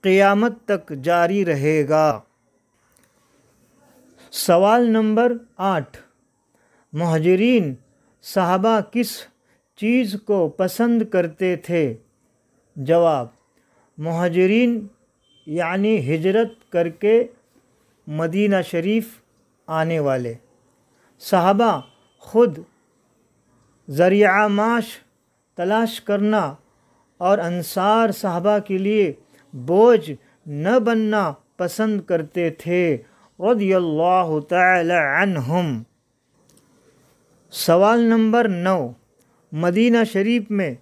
قیامت تک جاری رہے گا۔ سوال نمبر 8، مہاجرین صحابہ کس چیز کو پسند کرتے تھے؟ جواب، مہاجرین یعنی ہجرت کر کے مدینہ شریف آنے والے صحابہ خود ذریعہ معاش تلاش کرنا اور انصار صحابہ کے لیے بوجھ نہ بننا پسند کرتے تھے رضی اللہ تعالی عنہم۔ سوال نمبر 9، مدینہ شریف میں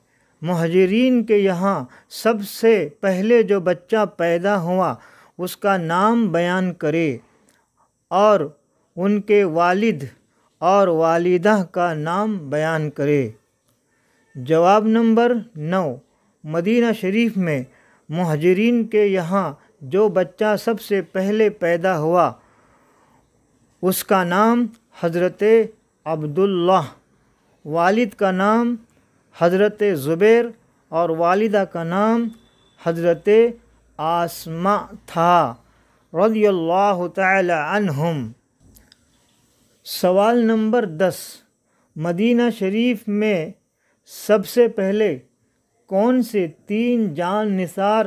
مہاجرین کے یہاں سب سے پہلے جو بچہ پیدا ہوا اس کا نام بیان کرے اور ان کے والد اور والدہ کا نام بیان کرے۔ جواب نمبر 9، مدینہ شریف میں مہاجرین کے یہاں جو بچہ سب سے پہلے پیدا ہوا اس کا نام حضرت عبداللہ، والد کا نام حضرت زبیر اور والدہ کا نام حضرت آسماء تھا رضی اللہ تعالی عنہم۔ سوال نمبر 10، مدینہ شریف میں سب سے پہلے کون سے 3 جان نثار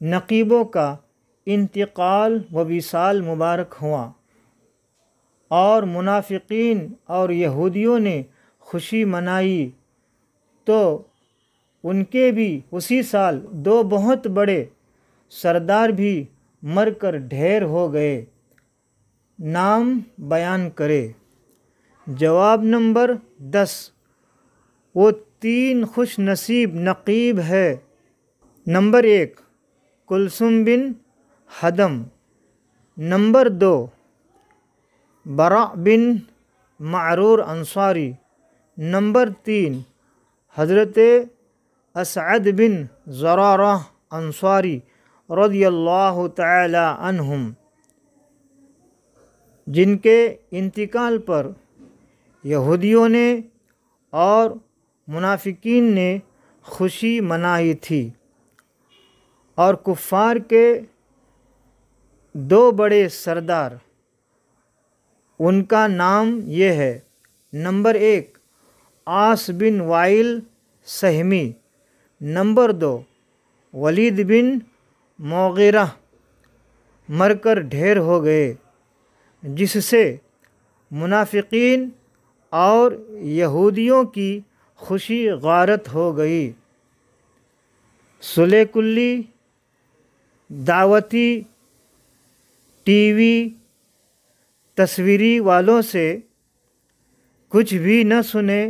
نقیبوں کا انتقال و وصال مبارک ہوا اور منافقین اور یہودیوں نے خوشی منائی تو ان کے بھی اسی سال 2 بہت بڑے سردار بھی مر کر ڈھیر ہو گئے، نام بیان کرے۔ جواب نمبر 10، وہ 3 خوش نصیب نقیب ہے۔ نمبر 1 کلثوم بن حدم، نمبر 2 براء بن معرور انصاری، نمبر 3 حضرت اسعد بن زرارہ انصاری رضی اللہ تعالی عنہم، جن کے انتقال پر یہودیوں نے اور منافقین نے خوشی منائی تھی، اور کفار کے 2 بڑے سردار، ان کا نام یہ ہے۔ نمبر 1 عاص بن وائل سہمی، نمبر 2 ولید بن مغیرہ، مر کر ڈھیر ہو گئے، جس سے منافقین اور یہودیوں کی خوشی غارت ہو گئی۔ صلح کلی دعوتی ٹی وی تصویری والوں سے کچھ بھی نہ سنے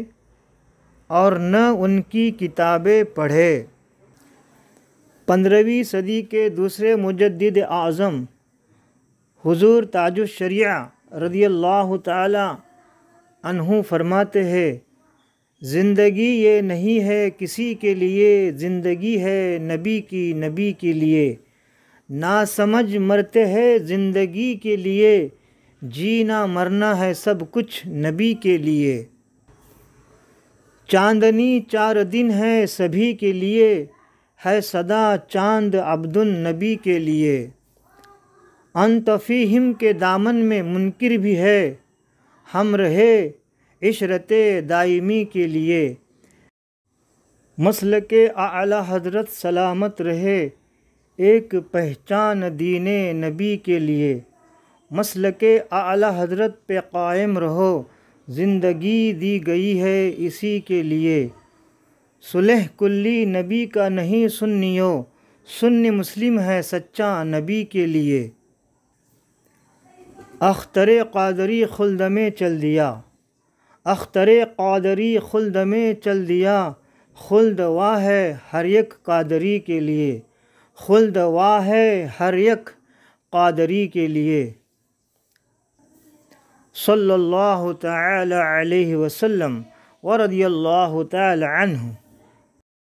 اور نہ ان کی کتابیں پڑھے۔ 15ویں صدی کے دوسرے مجدد اعظم حضور تاج الشریعہ رضی اللہ تعالی عنہ فرماتے ہیں، زندگی یہ نہیں ہے کسی کے لیے، زندگی ہے نبی کی نبی کے لیے، نا سمجھ مرتے ہیں زندگی کے لیے، جینا مرنا ہے سب کچھ نبی کے لیے۔ چاندنی 4 دن ہے سبھی کے لیے، ہے صدا چاند عبد النبی کے لیے، انت فیہم کے دامن میں منکر بھی ہے، ہم رہے عشرت دائمی کے لیے۔ مسلک اعلیٰ حضرت سلامت رہے، ایک پہچان دین نبی کے لیے، مسلک اعلیٰ حضرت پہ قائم رہو، زندگی دی گئی ہے اسی کے لیے۔ صلح کلی نبی کا نہیں سنیو، سنی مسلم ہے سچا نبی کے لیے۔ اختر قادری خلد میں چل دیا، اختر قادری خلد میں چل دیا، خلد واہ ہے ہر یک قادری کے لیے، خلد واہ ہے ہر یک قادری کے لیے۔ صلی اللہ تعالی علیہ وسلم ورضی اللہ تعالی عنہ۔